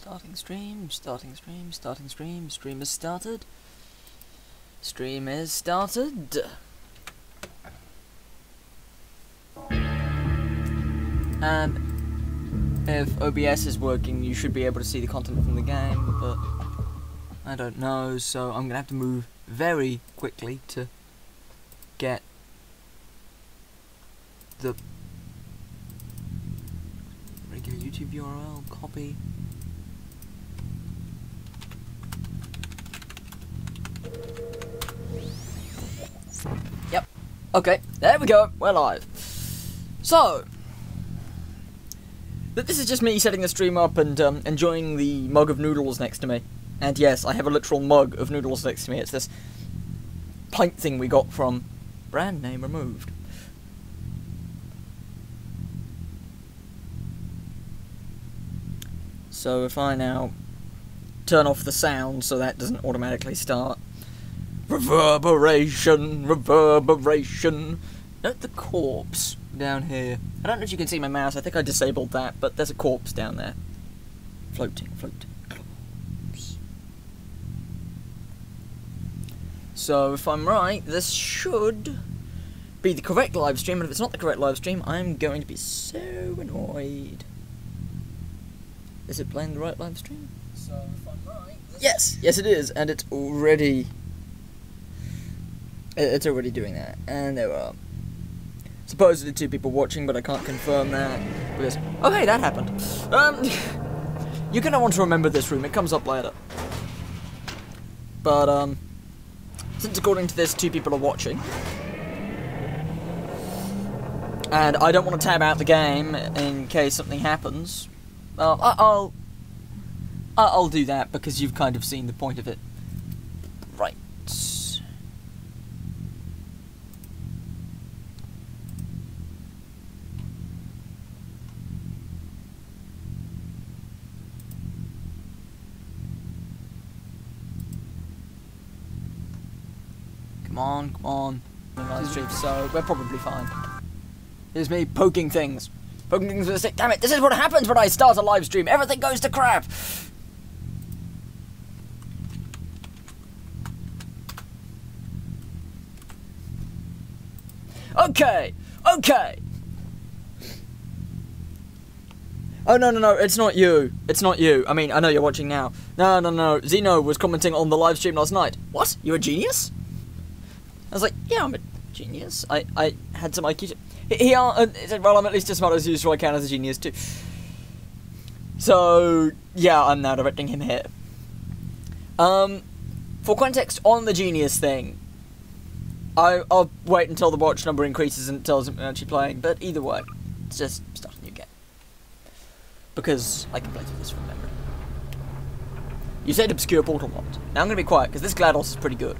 Starting stream, starting stream, starting stream. Stream is started. Stream is started. And if OBS is working, you should be able to see the content from the game, but I don't know, so I'm gonna have to move very quickly to get the regular YouTube URL, copy. Yep. Okay, there we go, we're live. So, this is just me setting the stream up and enjoying the mug of noodles next to me. And yes, I have a literal mug of noodles next to me. It's this pint thing we got from brand name removed. So if I now turn off the sound so that doesn't automatically start. Reverberation, reverberation. Note the corpse down here. I don't know if you can see my mouse, I think I disabled that, but there's a corpse down there. Floating, floating corpse. So if I'm right, this should be the correct live stream, and if it's not the correct live stream, I'm going to be so annoyed. Is it playing the right live stream? So if I'm right, yes, yes it is, and it's already doing that, and there are supposedly 2 people watching, but I can't confirm that because oh hey, that happened. You're gonna want to remember this room. It comes up later, but since according to this 2 people are watching, and I don't want to tab out the game in case something happens. I'll do that because you've kind of seen the point of it. Right. Come on, come on. So we're probably fine. Here's me poking things. Poking things with a stick. Damn it, this is what happens when I start a live stream. Everything goes to crap. Okay, okay. Oh, no, it's not you. It's not you. I mean, I know you're watching now. No. Zeno was commenting on the live stream last night. What? You're a genius? I was like, yeah, I'm a genius. I had some IQ. He said, well, I'm at least as smart as you, so I count as a genius too. So, yeah, I'm now directing him here. For context on the genius thing, I'll wait until the watch number increases and tells him I'm actually playing, but either way, it's just start a new game. Because I can play through this from memory. You said obscure portal mod. Now I'm going to be quiet, because this GLaDOS is pretty good.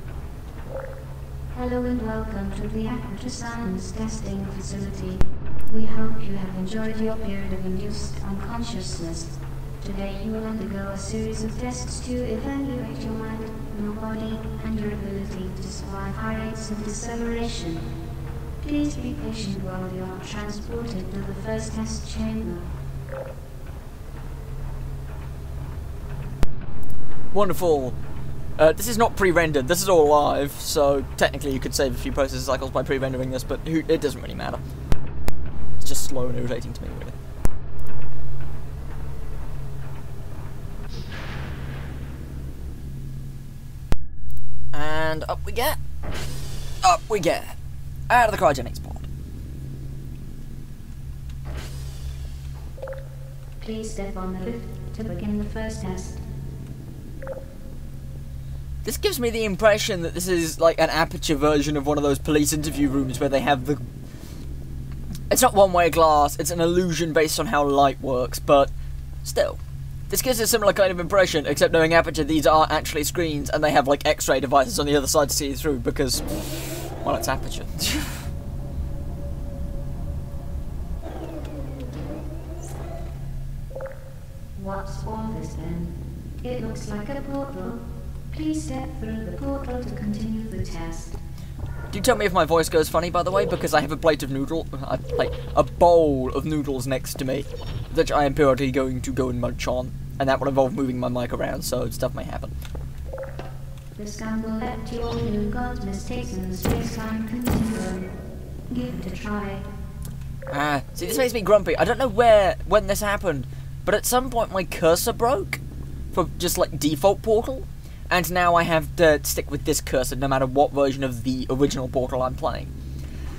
Hello and welcome to the Aperture Science Testing Facility. We hope you have enjoyed your period of induced unconsciousness. Today you will undergo a series of tests to evaluate your mind, your body, and your ability to survive high rates of deceleration. Please be patient while you are transported to the first test chamber. Wonderful. This is not pre-rendered, this is all live, so technically you could save a few processing cycles by pre-rendering this, but it doesn't really matter. It's just slow and irritating to me, really. And up we get. Up we get. Out of the cryogenics pod. Please step on the lift to begin the first test. This gives me the impression that this is like an Aperture version of one of those police interview rooms where they have the... It's not one-way glass, it's an illusion based on how light works, but still. This gives a similar kind of impression, except knowing Aperture, these are actually screens, and they have like X-ray devices on the other side to see it through, because, well, it's Aperture. What's all this then? It looks like a portal. Please step through the portal to continue the test. Do tell me if my voice goes funny, by the way, because I have a plate of a bowl of noodles next to me, which I am periodically going to go and munch on, and that will involve moving my mic around, so stuff may happen. The scandal led to all new God's mistakes in the space-time continuum. Give it a try. See, this makes me grumpy. I don't know when this happened, but at some point my cursor broke for just like default Portal, and now I have to stick with this cursor no matter what version of the original Portal I'm playing.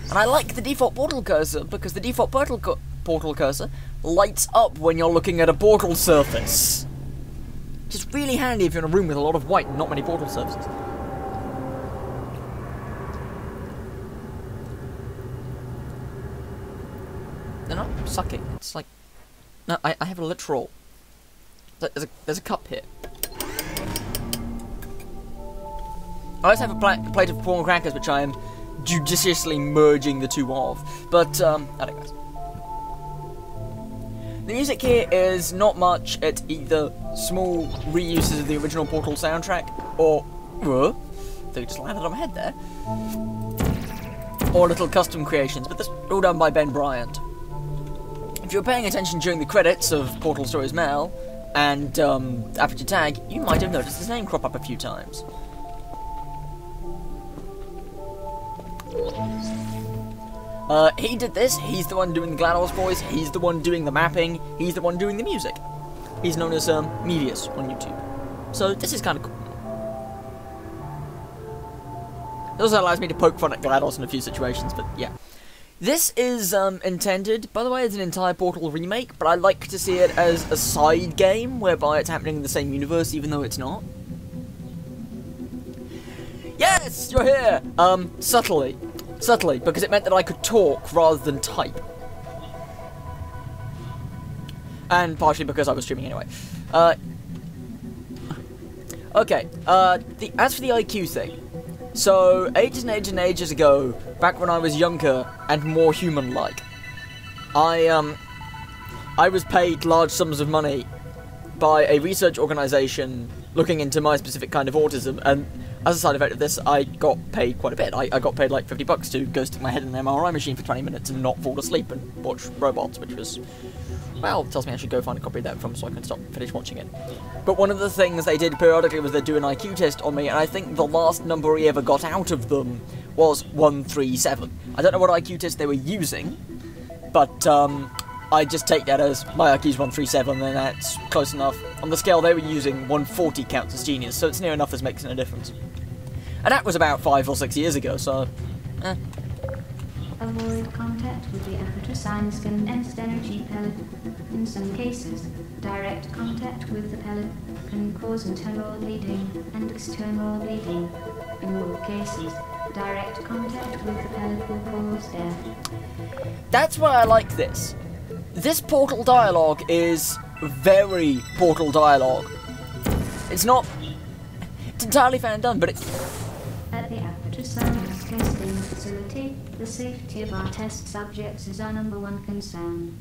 And I like the default Portal cursor because the default Portal cursor lights up when you're looking at a portal surface. Which is really handy if you're in a room with a lot of white and not many portal surfaces. They're not sucking, it's like... No, I have a literal... There's a cup here. I also have a plate of prawn crackers, which I am judiciously merging the two of. But, I digress. The music here is not much. It's either small reuses of the original Portal soundtrack, or... They just landed on my head there. Or little custom creations, but this all done by Ben Bryant. If you were paying attention during the credits of Portal Stories Mail and Aperture Tag, you might have noticed his name crop up a few times. He did this, he's the one doing the GLaDOS voice, he's the one doing the mapping, he's the one doing the music. He's known as Mevius on YouTube. So this is kind of cool. It also allows me to poke fun at GLaDOS in a few situations, but yeah. This is intended, by the way, as an entire Portal remake, but I like to see it as a side game, whereby it's happening in the same universe, even though it's not. Yes, you're here! Subtly. Subtly, because it meant that I could talk rather than type. And partially because I was streaming anyway. Okay, as for the IQ thing. So, ages and ages and ages ago, back when I was younger and more human-like, I was paid large sums of money by a research organisation looking into my specific kind of autism, and as a side effect of this, I got paid quite a bit. I got paid like $50 to go stick my head in an MRI machine for 20 minutes and not fall asleep and watch robots, which was, well, tells me I should go find a copy of that film so I can finish watching it. But one of the things they did periodically was they'd do an IQ test on me, and I think the last number he ever got out of them was 137. I don't know what IQ test they were using, but I just take that as my IQ's 137, and that's close enough. On the scale they were using, 140 counts as genius, so it's near enough as making a difference. And that was about 5 or 6 years ago, so... Avoid contact with the aperture signs condensed energy pellet. In some cases, direct contact with the pellet can cause internal bleeding and external bleeding. In all cases, direct contact with the pellet will cause death. That's why I like this. This Portal dialogue is very Portal dialogue. It's not... It's entirely fan done, but it's... At the aperture science testing facility, the safety of our test subjects is our #1 concern.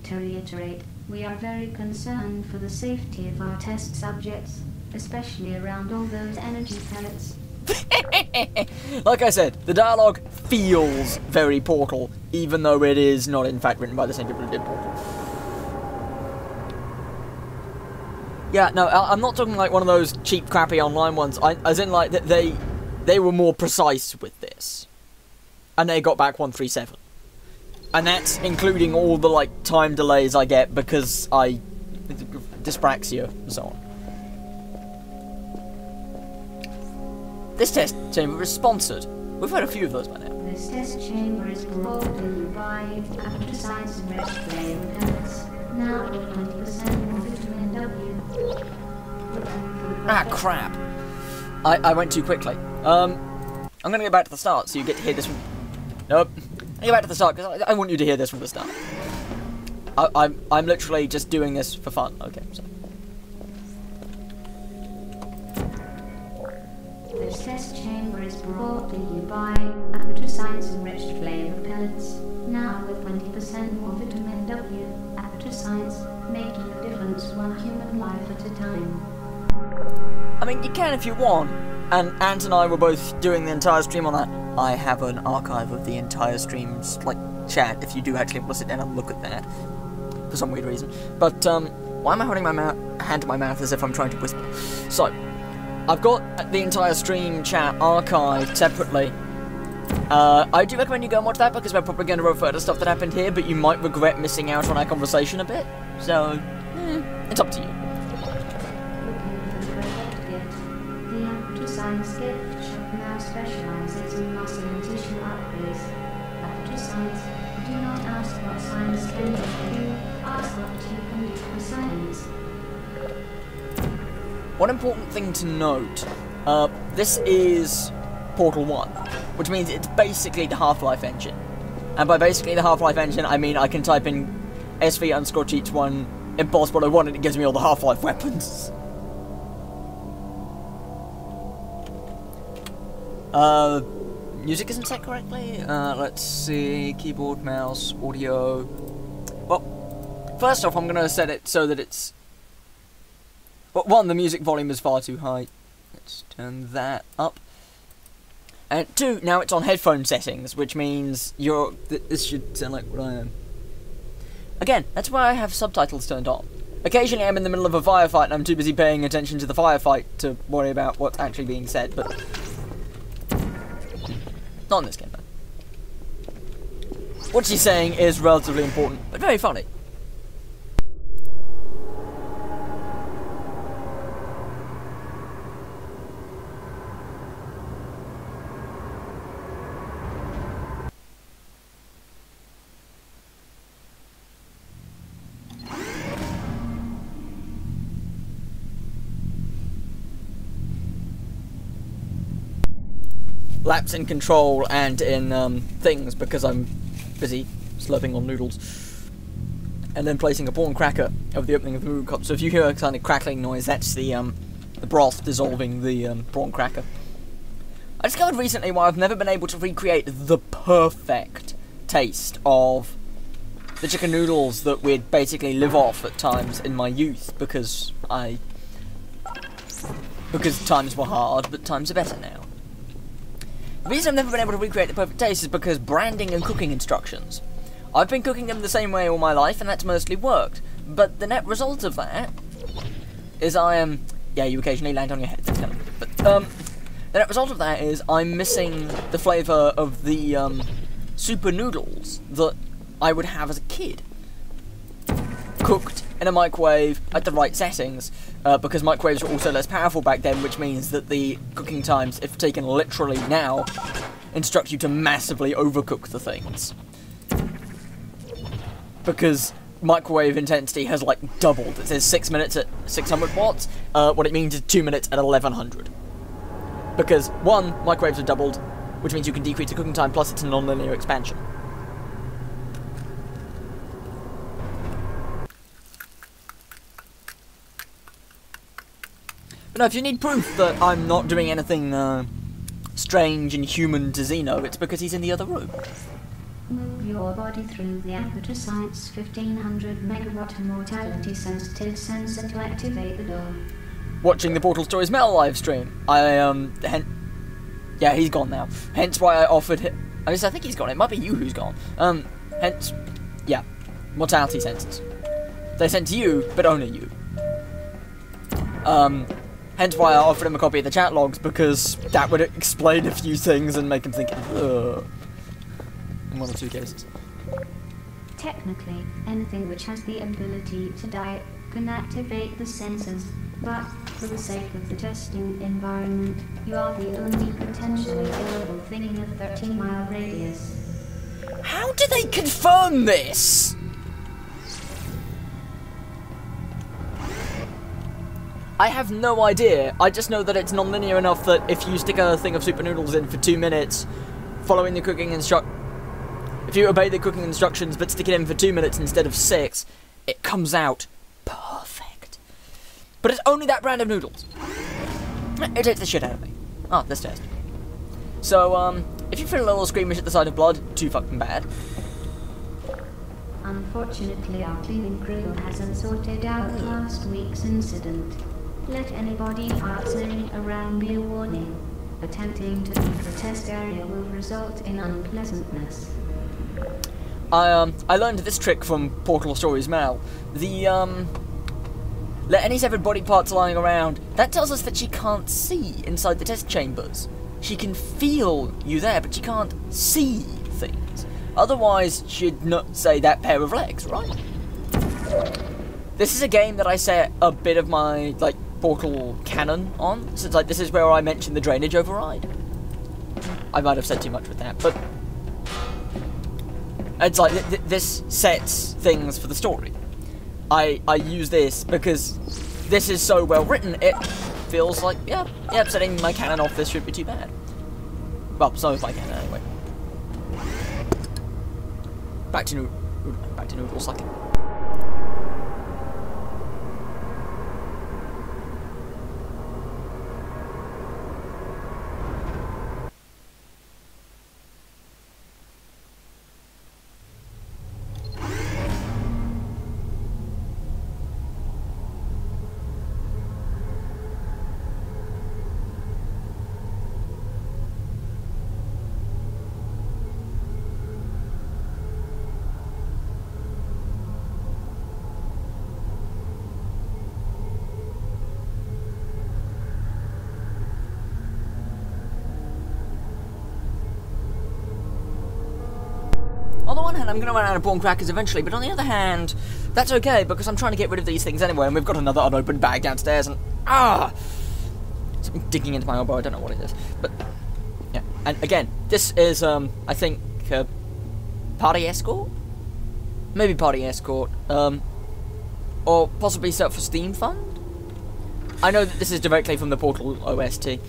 To reiterate, we are very concerned for the safety of our test subjects, especially around all those energy pellets. Like I said, the dialogue feels very Portal, even though it is not in fact written by the same people who did Portal. Yeah, no, I'm not talking like one of those cheap, crappy online ones. As in, like, that they were more precise with this. And they got back 137. And that's including all the, like, time delays I get because dyspraxia and so on. This test chamber is sponsored. We've had a few of those by now. This test chamber is brought to you by Aperture Science and Red Flame Pellets. Now with 20% more vitamin W. Ah, crap. I went too quickly. I'm gonna go back to the start so you get to hear this from... Nope. I go back to the start because I want you to hear this from the start. I'm literally just doing this for fun. Okay, so... This test chamber is brought to you by Aperture Science Enriched Flavor Pellets. Now with 20% more vitamin W. Aperture Science, making a difference one human life at a time. I mean, you can if you want. And Ant and I were both doing the entire stream on that. I have an archive of the entire stream's, like, chat, if you do actually want to sit down and look at that, for some weird reason. But, why am I holding my hand to my mouth as if I'm trying to whisper? So, I've got the entire stream chat archived separately. I do recommend you go and watch that, because we're probably going to refer to stuff that happened here, but you might regret missing out on our conversation a bit. So, it's up to you. Science gift shop now specializes in muscle and tissue upgrades. After science, do not ask what science can do for you, ask what you can do for science. One important thing to note, this is Portal 1, which means it's basically the Half-Life engine. And by basically the Half-Life engine, I mean I can type in SV_cheats1 impossible 01 and it gives me all the Half-Life weapons. Music isn't set correctly. Let's see, keyboard, mouse, audio. Well, first off, I'm gonna set it so that it's... Well, one, the music volume is far too high. Let's turn that up. And two, now it's on headphone settings, which means this should sound like what I am. Again, that's why I have subtitles turned on. Occasionally I'm in the middle of a firefight and I'm too busy paying attention to the firefight to worry about what's actually being said, but... Not in this game, though. What she's saying is relatively important, but very funny. Lapse in control and in things because I'm busy slurping on noodles and then placing a prawn cracker over the opening of the noodle cup. So if you hear a kind of crackling noise, that's the broth dissolving the prawn cracker. I discovered recently why I've never been able to recreate the perfect taste of the chicken noodles that we'd basically live off at times in my youth because times were hard, but times are better now. The reason I've never been able to recreate the perfect taste is because branding and cooking instructions. I've been cooking them the same way all my life, and that's mostly worked. But the net result of that is I am... yeah, you occasionally land on your head. That's kind of... But, the net result of that is I'm missing the flavour of the, super noodles that I would have as a kid. Cooked in a microwave at the right settings, because microwaves were also less powerful back then, which means that the cooking times, if taken literally now, instruct you to massively overcook the things. Because microwave intensity has, like, doubled. It says 6 minutes at 600 watts, what it means is 2 minutes at 1100. Because, one, microwaves are doubled, which means you can decrease the cooking time, plus it's a non-linear expansion. But no, if you need proof that I'm not doing anything strange and human to Zeno, it's because he's in the other room. Move your body through the Aperture Science 1500 megawatt mortality sensitive sensor to activate the door. Watching the Portal Stories Metal live stream. Yeah, he's gone now. Hence why I offered him... I think he's gone. It might be you who's gone. Hence... yeah. Mortality sensors. They sense you, but only you. Hence why I offered him a copy of the chat logs, because that would explain a few things and make him think, ugh. In one or two cases. Technically, anything which has the ability to die can activate the sensors, but for the sake of the testing environment, you are the only potentially killable thing in a 13-mile radius. How do they confirm this? I have no idea. I just know that it's non-linear enough that if you stick a thing of super noodles in for 2 minutes, following the cooking if you obey the cooking instructions but stick it in for 2 minutes instead of 6, it comes out perfect. But it's only that brand of noodles. It takes the shit out of me. Ah, this test. So, if you feel a little squeamish at the sight of blood, too fucking bad. Unfortunately, our cleaning crew hasn't sorted out last week's incident. Let anybody farting around be a warning. Attempting to leave the test area will result in unpleasantness. I learned this trick from Portal Stories Mal. The, let any severed body parts lying around. That tells us that she can't see inside the test chambers. She can feel you there, but she can't see things. Otherwise, she'd not say that pair of legs, right? This is a game that I set a bit of my, like, Portal canon on. So it's like, this is where I mentioned the drainage override. I might have said too much with that, but it's like, this sets things for the story. I use this because this is so well written, it feels like, yeah, setting my canon off this shouldn't be too bad. Well, some of my canon anyway. Back to Noodle Sucking. On the one hand, I'm going to run out of prawn crackers eventually, but on the other hand, that's okay, because I'm trying to get rid of these things anyway, and we've got another unopened bag downstairs, and something digging into my elbow, I don't know what it is, but, yeah, and again, this is, I think, party escort? Maybe party escort, or possibly self-esteem fund? I know that this is directly from the Portal OST.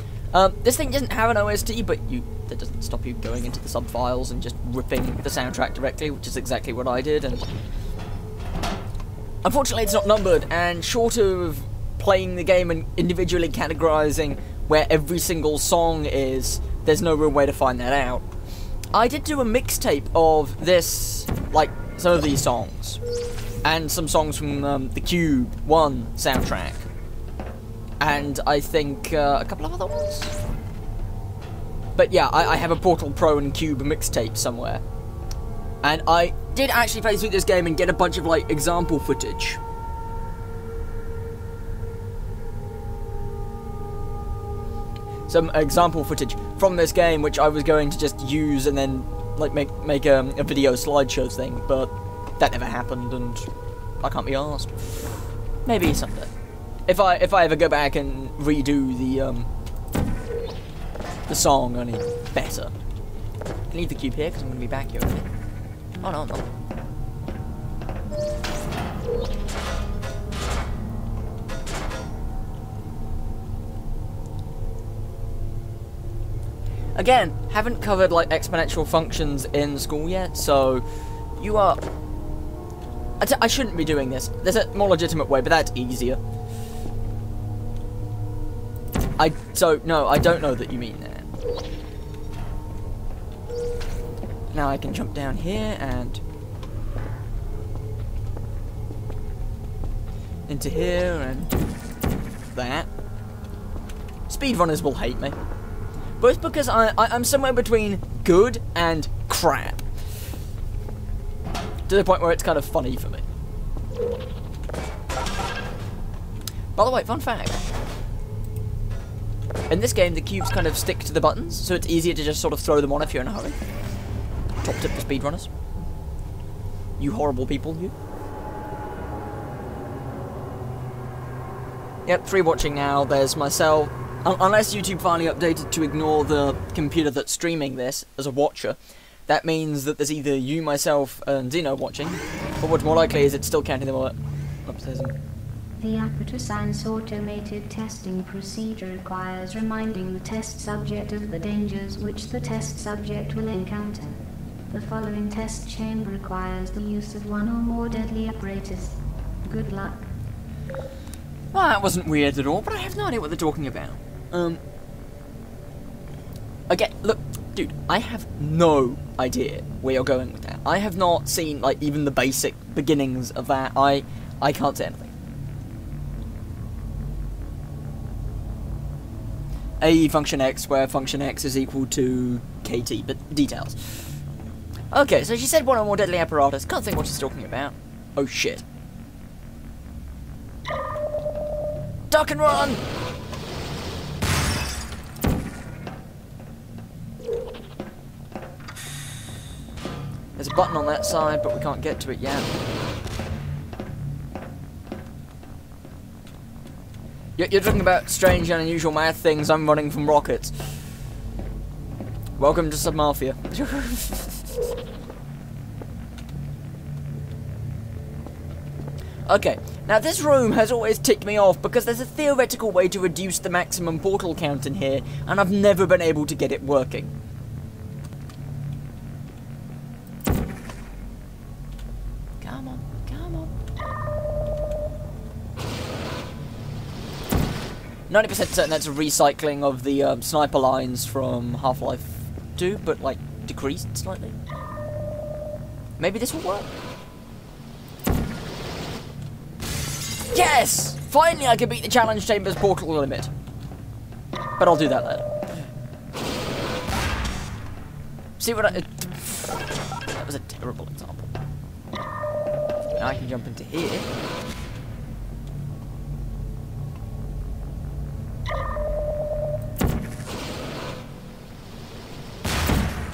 This thing doesn't have an OST, but that doesn't stop you going into the sub-files and just ripping the soundtrack directly, which is exactly what I did, and unfortunately it's not numbered, and short of playing the game and individually categorizing where every single song is, there's no real way to find that out. I did do a mixtape of this, like, some of these songs, and some songs from the Cube 1 soundtrack, and I think a couple of other ones. But yeah, I have a Portal Pro and Cube mixtape somewhere. And I did actually play through this game and get a bunch of, like, example footage. Some example footage from this game, which I was going to just use and then, like, make a video slideshow thing, but that never happened, and I can't be asked. Maybe someday. If I ever go back and redo the song any better. I can leave the cube here because I'm going to be back here. Oh no, I'm not. Again, haven't covered like exponential functions in school yet, so you are. I shouldn't be doing this. There's a more legitimate way, but that's easier. No, I don't know that you mean that. Now I can jump down here and into here and that. Speedrunners will hate me. Both because I'm somewhere between good and crap. To the point where it's kind of funny for me. By the way, fun fact. In this game, the cubes kind of stick to the buttons, so it's easier to just sort of throw them on if you're in a hurry. Top tip for speedrunners. You horrible people, you. Yep, 3 watching now. There's myself. Unless YouTube finally updated to ignore the computer that's streaming this as a watcher, that means that there's either you, myself, and Zeno watching, but what's more likely is it's still counting them all upstairs. The Aperture Science automated testing procedure requires reminding the test subject of the dangers which the test subject will encounter. The following test chamber requires the use of 1 or more deadly apparatus. Good luck. Well, that wasn't weird at all, but I have no idea what they're talking about. Again, look, dude, I have no idea where you're going with that. I have not seen, like, even the basic beginnings of that. I can't say anything. A function x, where function x is equal to kt, but details. Okay, so she said one or more deadly apparatus. Can't think what she's talking about. Oh shit. Duck and run! There's a button on that side, but we can't get to it yet. You're talking about strange and unusual math things. I'm running from rockets. Welcome to Submafia. Okay, now this room has always ticked me off because there's a theoretical way to reduce the maximum portal count in here, and I've never been able to get it working. Come on, come on. 90% certain that's a recycling of the sniper lines from Half-Life 2, but like decreased slightly. Maybe this will work. Yes! Finally I can beat the Challenge Chamber's portal limit. But I'll do that later. See what I... that was a terrible example. Now I can jump into here.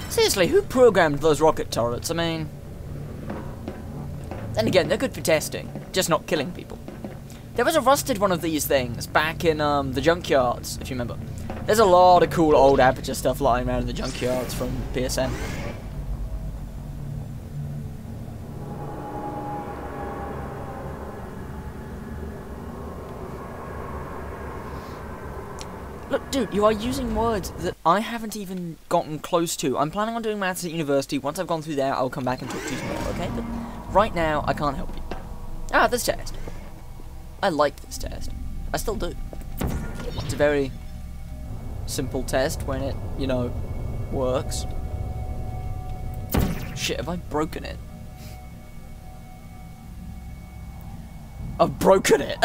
Seriously, who programmed those rocket turrets? I mean... Then again, they're good for testing, just not killing people. There was a rusted one of these things back in the junkyards, if you remember. There's a lot of cool old Aperture stuff lying around in the junkyards from PSN. Look, dude, you are using words that I haven't even gotten close to. I'm planning on doing maths at university. Once I've gone through there, I'll come back and talk to you some more, okay? But right now, I can't help you. Ah, this test. I like this test. I still do. It's a very simple test when it, you know, works. Shit, have I broken it? I've broken it.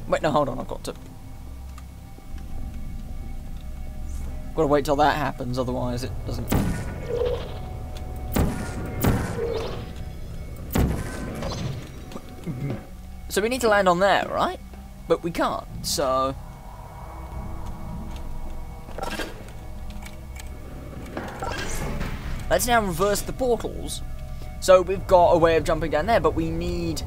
Wait, no, hold on, I've got to... Gotta wait till that happens, otherwise it doesn't... So we need to land on there, right? But we can't, so... Let's now reverse the portals. So we've got a way of jumping down there, but we need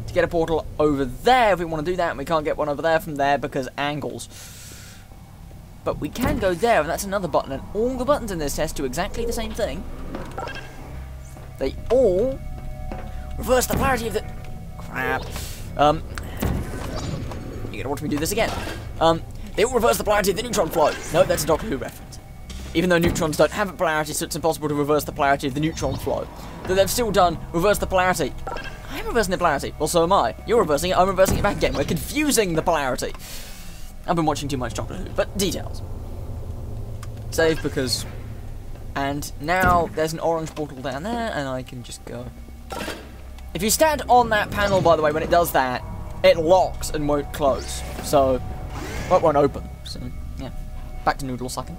to get a portal over there if we want to do that, and we can't get one over there from there because angles. But we can go there, and that's another button, and all the buttons in this test do exactly the same thing. They all reverse the polarity of the... Crap. You're gonna watch me do this again. They all reverse the polarity of the neutron flow. No, that's a Doctor Who reference. Even though neutrons don't have a polarity, so it's impossible to reverse the polarity of the neutron flow. Though they've still done reverse the polarity. I'm reversing the polarity. Well, so am I. You're reversing it, I'm reversing it back again. We're confusing the polarity. I've been watching too much Doctor Who, but details. Save because... And now there's an orange portal down there, and I can just go... If you stand on that panel, by the way, when it does that, it locks and won't close. So, well, it won't open. So, yeah. Back to noodle sucking.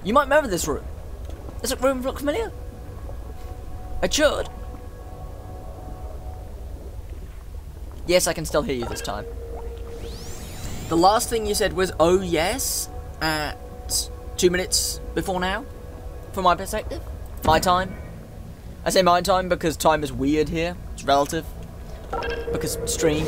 You might remember this room. Does this room look familiar? It should. Yes, I can still hear you this time. The last thing you said was, oh yes, at 2 minutes before now, from my perspective. My time. I say my time because time is weird here. It's relative. Because stream.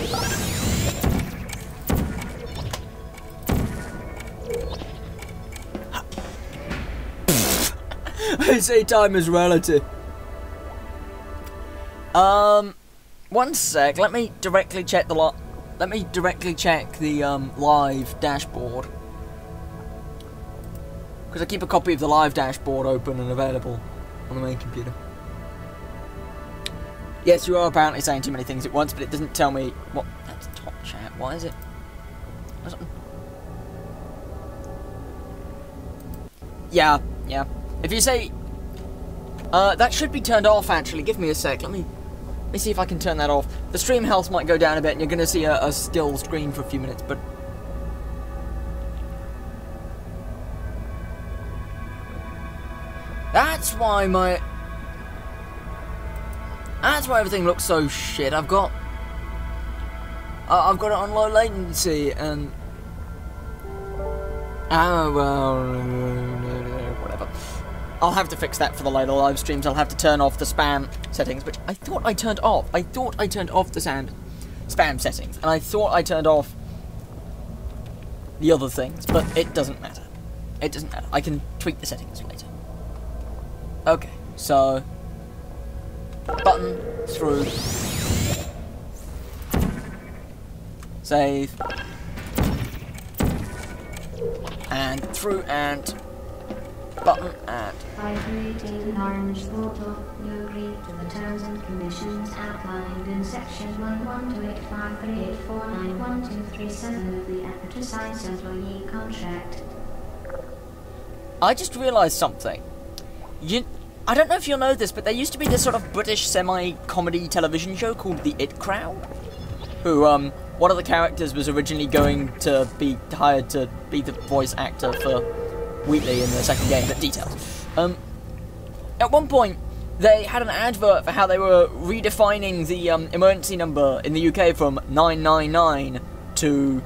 I say time is relative. One sec. Let me directly check the live dashboard, because I keep a copy of the live dashboard open and available on the main computer. Yes, you are apparently saying too many things at once, but it doesn't tell me what. That's top chat. Why is it? Yeah. If you say that should be turned off. Actually, give me a sec. Let me see if I can turn that off. The stream health might go down a bit, and you're going to see a still screen for a few minutes. But that's why everything looks so shit. I've got it on low latency, and whatever. I'll have to fix that for the later live streams. I'll have to turn off the spam settings, which I thought I turned off. I thought I turned off the spam settings, and I thought I turned off the other things, but it doesn't matter. It doesn't matter. I can tweak the settings later. Okay, so button through, save, and through, and button, and by creating an orange portal, you agree to the terms and conditions outlined in section 112853849123 of the Aperture Science Employee Contract. I just realised something. I don't know if you'll know this, but there used to be this sort of British semi-comedy television show called The It Crowd, who, one of the characters was originally going to be hired to be the voice actor for Wheatley in the second game, but details. At one point, they had an advert for how they were redefining the emergency number in the UK from 999 to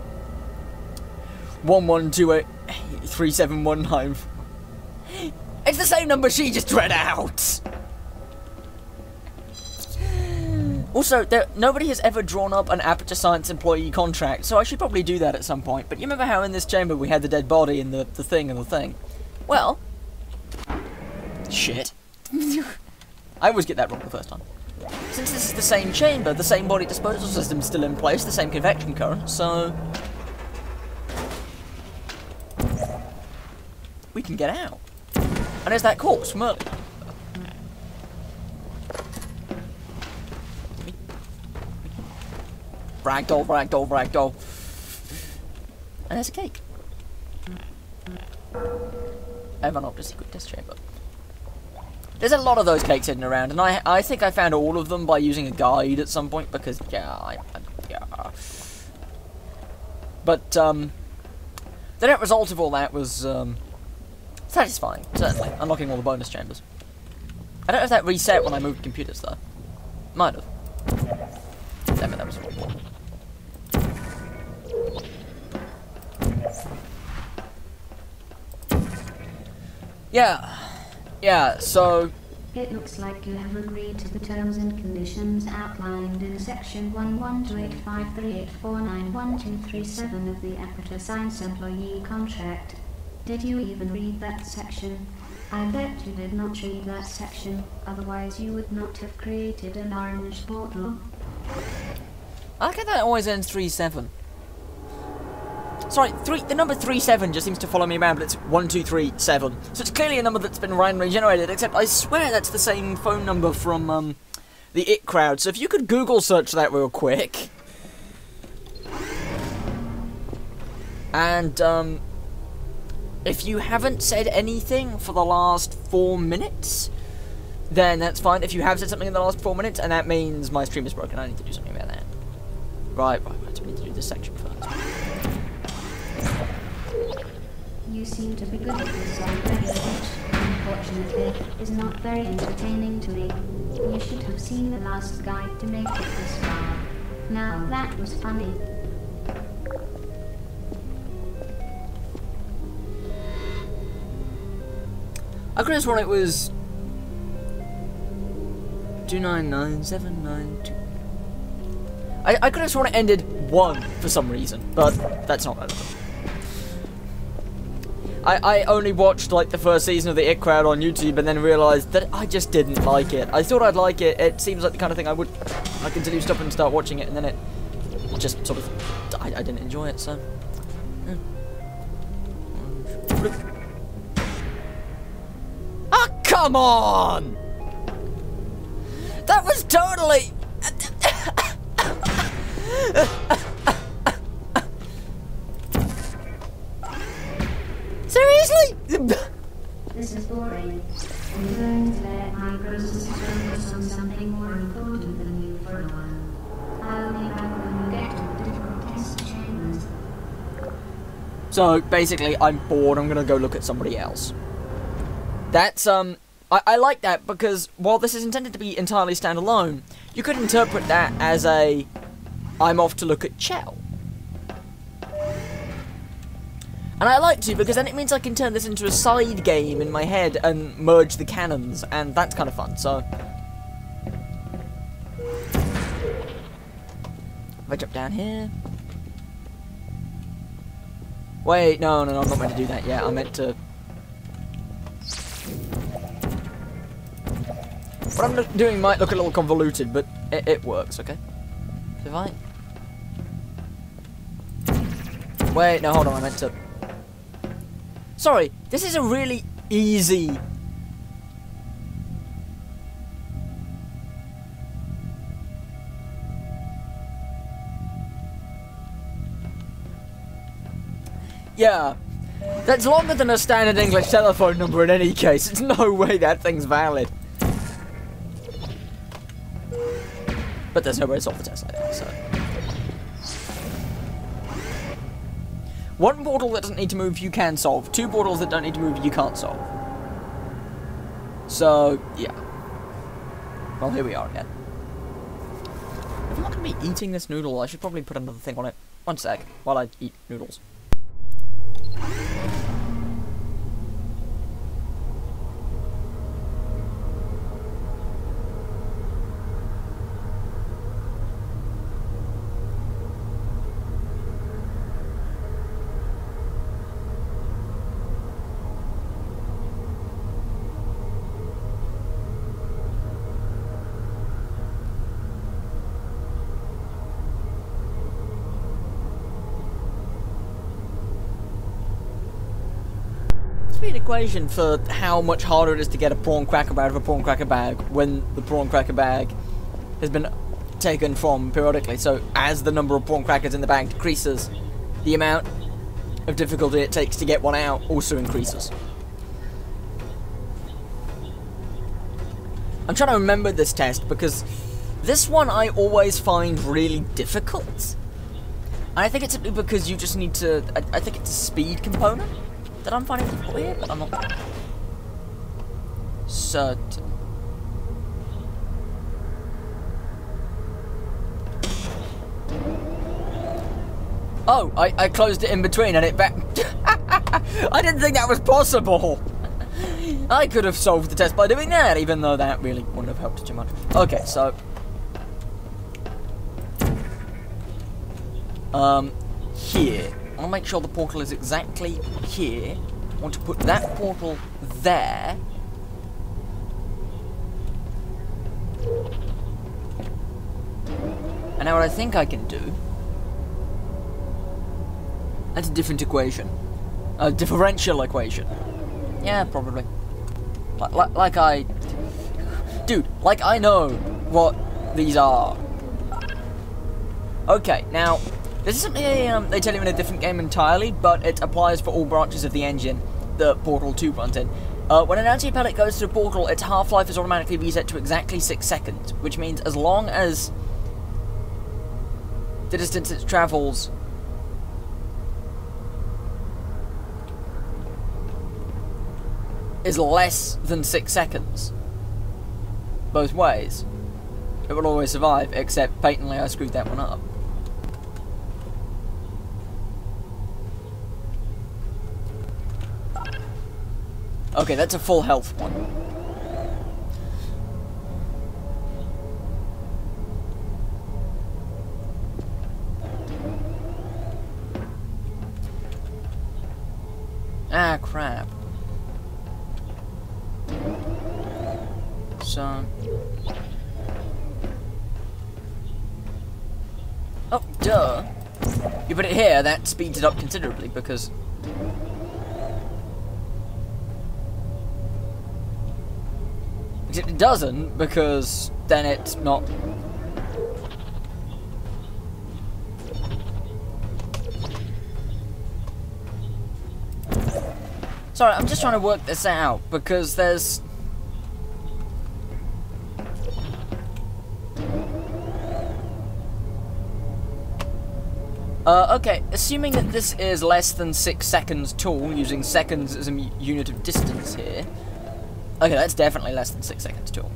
11283719. It's the same number she just read out! Also, nobody has ever drawn up an Aperture Science employee contract, so I should probably do that at some point. But you remember how in this chamber we had the dead body and the thing and the thing? Well, shit. I always get that wrong the first time. Since this is the same chamber, the same body disposal system's still in place, the same convection current, so we can get out. And there's that corpse from earlier. Ragdoll, ragdoll, ragdoll. And there's a cake. I have unlocked a secret test chamber. There's a lot of those cakes hidden around, and I think I found all of them by using a guide at some point, because, yeah. But, the net result of all that was, satisfying, certainly, unlocking all the bonus chambers. I don't know if that reset when I moved computers, though. Might have. Damn it, that was wrong. Yeah, so it looks like you have agreed to the terms and conditions outlined in section 112853849123 of the Aperture Science Employee Contract. Did you even read that section? I bet you did not read that section, otherwise you would not have created an orange portal. I like how that always ends 37. Sorry, the number 37 just seems to follow me around, but it's 1237. So it's clearly a number that's been randomly generated, except I swear that's the same phone number from the It Crowd. So if you could Google search that real quick. And if you haven't said anything for the last 4 minutes, then that's fine. If you have said something in the last 4 minutes, and that means my stream is broken, I need to do something about that. Right, so we need to do this section first. You seem to be good at this already, which, unfortunately, is not very entertaining to me. You should have seen the last guide to make it this far. Now that was funny. I could have sworn it was 299792. I could have sworn it ended 1 for some reason, but that's not relevant. I only watched like the first season of the It Crowd on YouTube and then realised that I just didn't like it. I thought I'd like it. It seems like the kind of thing I continue to stop and start watching it, and then it just sort of I didn't enjoy it. So. Oh, come on! That was totally. Seriously? This is boring. I'm going to let my process focus on something more important than you for a while. I'll be back when you get to the different test chambers. So basically, I'm bored. I'm gonna go look at somebody else. That's I like that because while this is intended to be entirely standalone, you could interpret that as a I'm off to look at Chell. And I like to because then it means I can turn this into a side game in my head and merge the canons, and that's kind of fun, so. If I jump down here. Wait, no, I'm not meant to do that yet. I meant to. What I'm doing might look a little convoluted, but it works, okay? So if I. Wait, no, hold on, I meant to. Sorry, this is a really easy. Yeah, that's longer than a standard English telephone number in any case. There's no way that thing's valid. But there's no way to solve the test, I think, so. One portal that doesn't need to move, you can solve. Two portals that don't need to move, you can't solve. So, yeah. Well, here we are again. If I'm not going to be eating this noodle, I should probably put another thing on it. One sec, while I eat noodles. An equation for how much harder it is to get a prawn cracker out of a prawn cracker bag when the prawn cracker bag has been taken from periodically. So as the number of prawn crackers in the bag decreases, the amount of difficulty it takes to get one out also increases. I'm trying to remember this test because this one I always find really difficult. And I think it's simply because you just need to. I think it's a speed component that I'm finding difficult here, but I'm not certain. Oh, I closed it in between and it back. I didn't think that was possible. I could have solved the test by doing that, even though that really wouldn't have helped too much. Okay, so. Here. I'll make sure the portal is exactly here. I want to put that portal there. And now what I think I can do... That's a different equation. A differential equation. Yeah, probably. Like I... Dude, like I know what these are. Okay, now... This is something they tell you in a different game entirely, but it applies for all branches of the engine that Portal 2 runs in. When an anti-pellet goes through a portal, its half-life is automatically reset to exactly 6 seconds, which means as long as the distance it travels is less than 6 seconds, both ways, it will always survive, except patently I screwed that one up. Okay, that's a full health one. Ah, crap. So... Oh, duh. You put it here, that speeds it up considerably, because... Except it doesn't, because then it's not... Sorry, I'm just trying to work this out, because there's... Okay, assuming that this is less than 6 seconds tall, using seconds as a unit of distance here. Okay, that's definitely less than 6 seconds tall.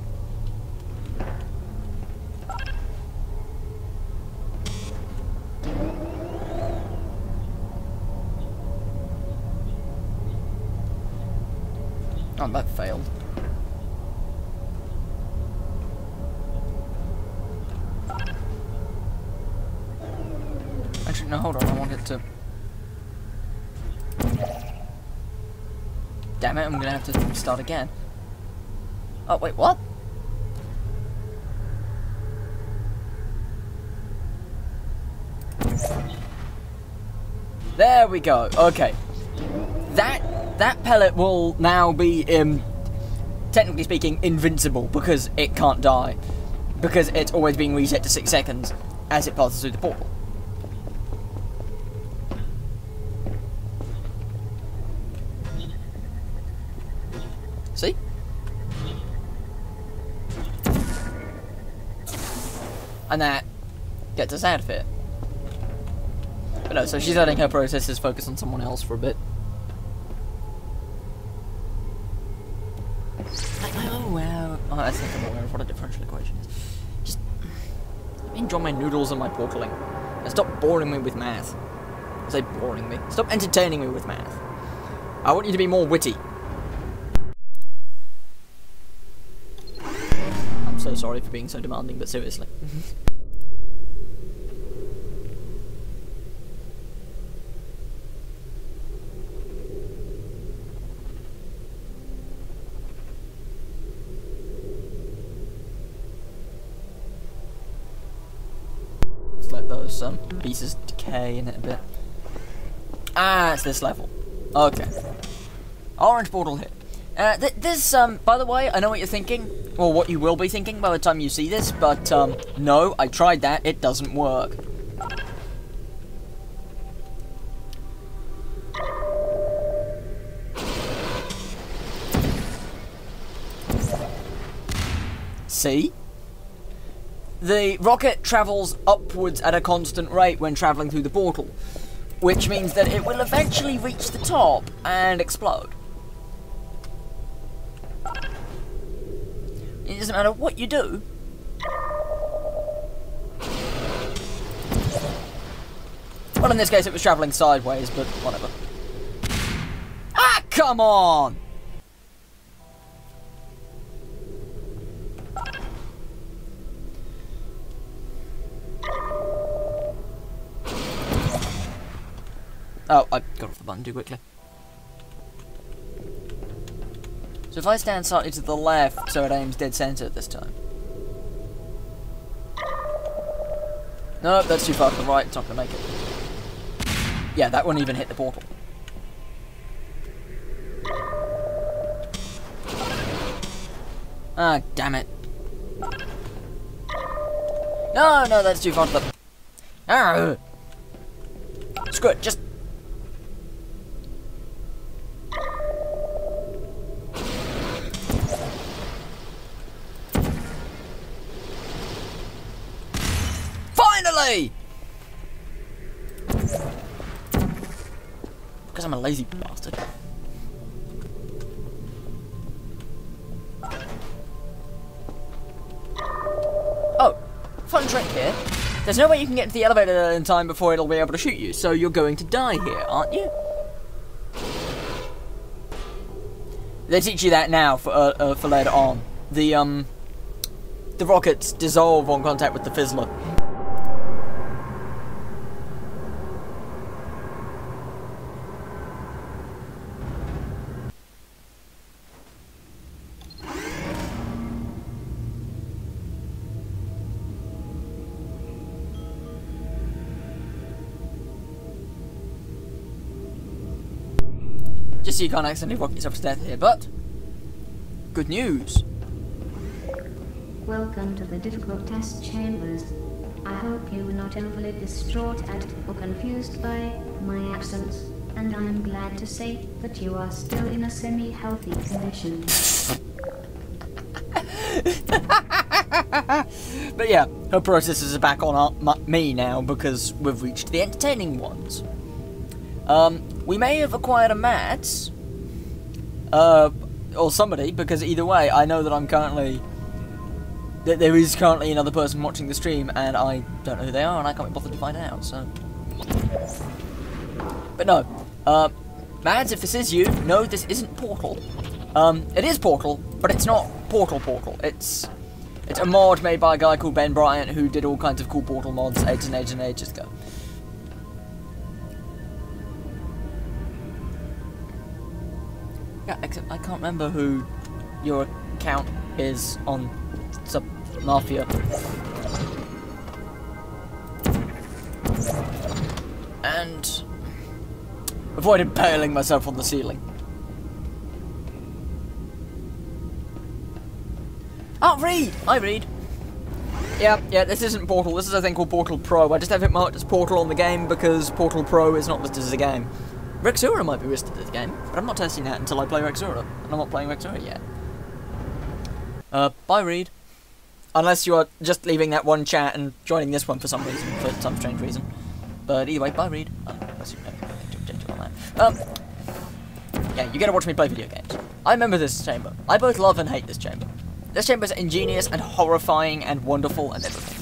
Oh, that failed. Actually, no, hold on, I want it to... Damn it, I'm gonna have to start again. Oh, wait, what? There we go, okay. That pellet will now be, technically speaking, invincible, because it can't die. Because it's always being reset to 6 seconds as it passes through the portal. See? And that gets us out of it. But no, so she's letting her processes focus on someone else for a bit. Oh, wow. Oh, I think I'm aware of what a differential equation is. Just let me enjoy my noodles and my portaling. And stop boring me with math. I say boring me. Stop entertaining me with math. I want you to be more witty. I'm so sorry for being so demanding, but seriously. Let's let those pieces decay in it a bit. Ah, it's this level. Okay. Orange portal hit. This, by the way, I know what you're thinking, or what you will be thinking by the time you see this, but, no, I tried that, it doesn't work. See? The rocket travels upwards at a constant rate when travelling through the portal, which means that it will eventually reach the top and explode. It doesn't matter what you do. Well, in this case it was travelling sideways, but whatever. Ah, come on! Oh, I got off the button too quickly. So if I stand slightly to the left, so it aims dead centre this time. Nope, that's too far to the right, it's not going to make it. Yeah, that won't even hit the portal. Ah, damn it. No, that's too far to the... Ah! Screw it, just... Finally! Because I'm a lazy bastard. Oh, fun trick here. There's no way you can get to the elevator in time before it'll be able to shoot you, so you're going to die here, aren't you? They teach you that now for later on. The rockets dissolve on contact with the fizzler. Just so you can't accidentally rock yourself to death here, but good news. Welcome to the difficult test chambers. I hope you were not overly distraught at or confused by my absence, and I'm glad to say that you are still in a semi-healthy condition. But yeah, her processes are back on me now because we've reached the entertaining ones. We may have acquired a Mads, or somebody, because either way, I know that there is currently another person watching the stream, and I don't know who they are, and I can't be bothered to find out, so. But no, Mads, if this is you, no, this isn't Portal. It is Portal, but it's not Portal. It's a mod made by a guy called Ben Bryant, who did all kinds of cool Portal mods ages and ages and ages ago. Yeah, except I can't remember who your account is on Mafia. And avoid impaling myself on the ceiling. Oh, read! I read. Yeah, this isn't Portal. This is a thing called Portal Pro. I just have it marked as Portal on the game because Portal Pro is not listed as a game. Rexura might be listed as a game, but I'm not testing that until I play Rexura, and I'm not playing Rexura yet. Bye, Reed. Unless you are just leaving that one chat and joining this one for some reason, for some strange reason. But either way, bye, Reed. Unless you know anything on that. Yeah, you get to watch me play video games. I remember this chamber. I both love and hate this chamber. This chamber is ingenious and horrifying and wonderful and everything.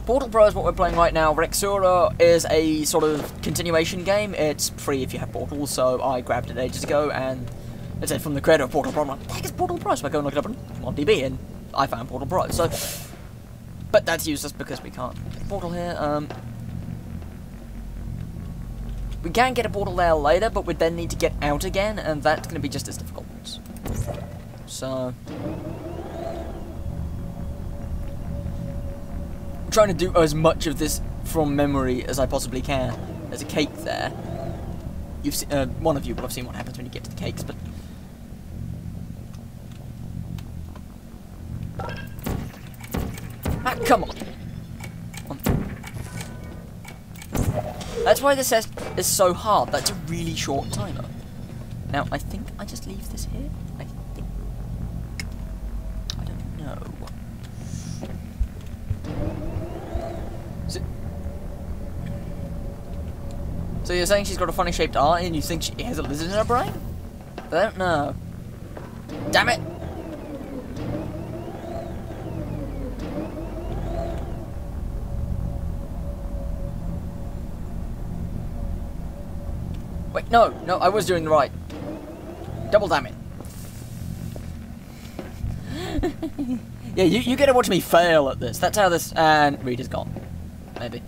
Portal Pro is what we're playing right now. Rexura is a sort of continuation game. It's free if you have Portal, so I grabbed it ages ago, and it said from the creator of Portal Pro. I'm like, what the heck is Portal Pro? So I go and look it up on DB, and I found Portal Pro. So, but that's useless because we can't get a Portal here. We can get a Portal there later, but we'd then need to get out again, and that's going to be just as difficult. So, I'm trying to do as much of this from memory as I possibly can. There's a cake there. You've seen, one of you will have seen what happens when you get to the cakes, but ah, come on. That's why this is so hard. That's a really short timer. Now, I think I just leave this here. I don't know. So you're saying she's got a funny shaped eye and you think she has a lizard in her brain? I don't know. Damn it! Wait, no, I was doing the right. Double damn it. Yeah, you get to watch me fail at this. That's how this, and Reed is gone. Maybe.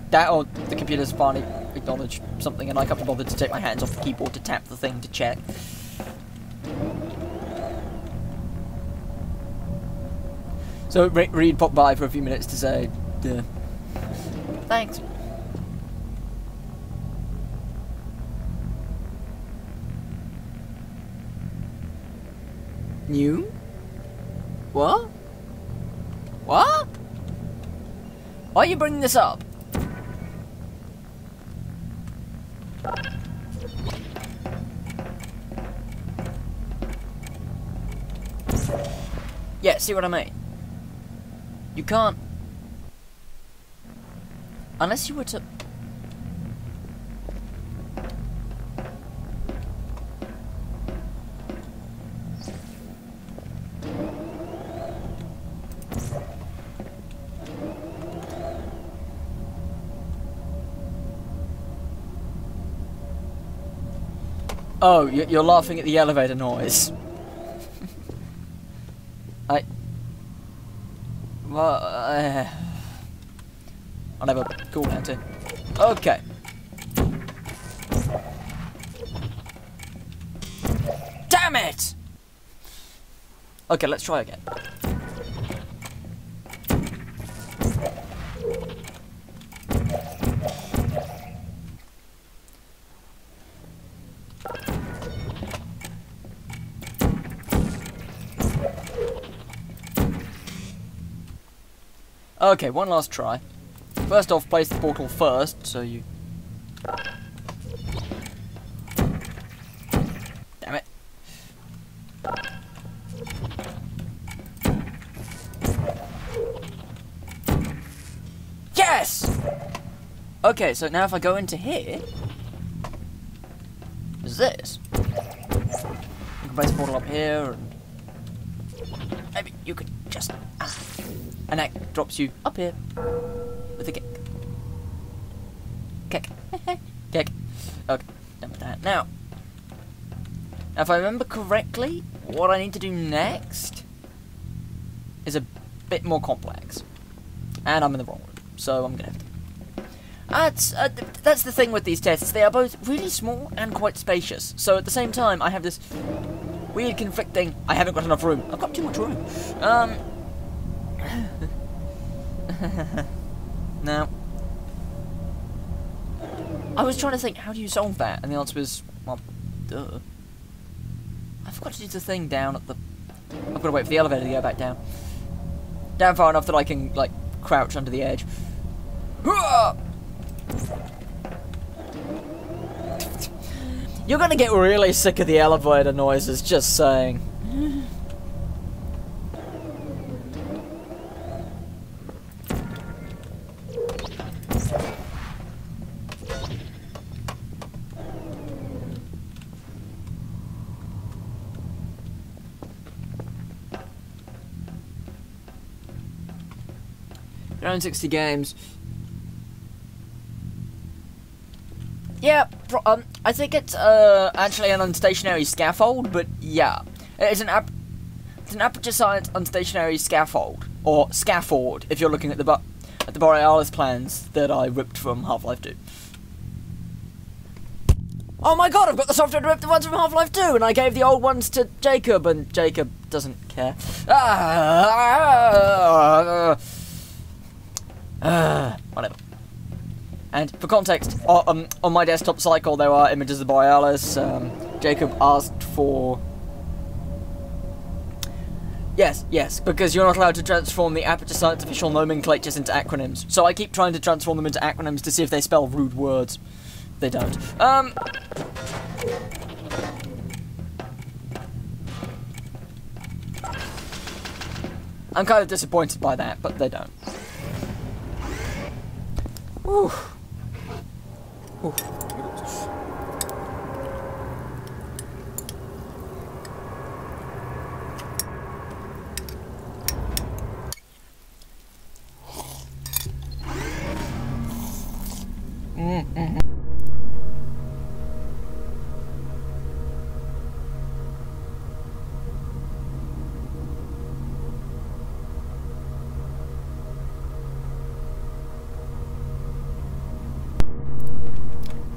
That, or the computer's finally acknowledged something and I can't be bothered to take my hands off the keyboard to tap the thing to check. So Reed popped by for a few minutes to say, thanks. New? What? What? Why are you bringing this up? Yeah, see what I mean? You can't... Unless you were to... Oh, you're laughing at the elevator noise. Well, whatever. Cool now too. Okay. Damn it! Okay, let's try again. Okay, one last try. First off, place the portal first, so you... Damn it. Yes! Okay, so now if I go into here... Is this? You can place the portal up here, and... Maybe you could just... And that drops you up here. With a kick. Kick. Kick. Okay, done with that. Now, if I remember correctly, what I need to do next is a bit more complex. And I'm in the wrong room, so I'm gonna have to... That's the thing with these tests. They are both really small and quite spacious. So at the same time, I have this weird conflicting... I haven't got enough room. I've got too much room. Now, I was trying to think, how do you solve that? And the answer was, well, duh. I forgot to do the thing down at the... I've got to wait for the elevator to go back down. Down far enough that I can, like, crouch under the edge. You're gonna get really sick of the elevator noises, just saying. Around 60 games. Yeah, I think it's actually an unstationary scaffold, but yeah, it's an aperture science unstationary scaffold, or scaffold if you're looking at the Borealis plans that I ripped from Half-Life 2. Oh my god, I've got the software to rip the ones from Half-Life 2, and I gave the old ones to Jacob, and Jacob doesn't care. Whatever. And for context, on my desktop cycle there are images of Borealis. Jacob asked for... Yes, because you're not allowed to transform the Aperture Science official nomenclatures into acronyms. So I keep trying to transform them into acronyms to see if they spell rude words. They don't. I'm kind of disappointed by that, but they don't. Whew. Whew.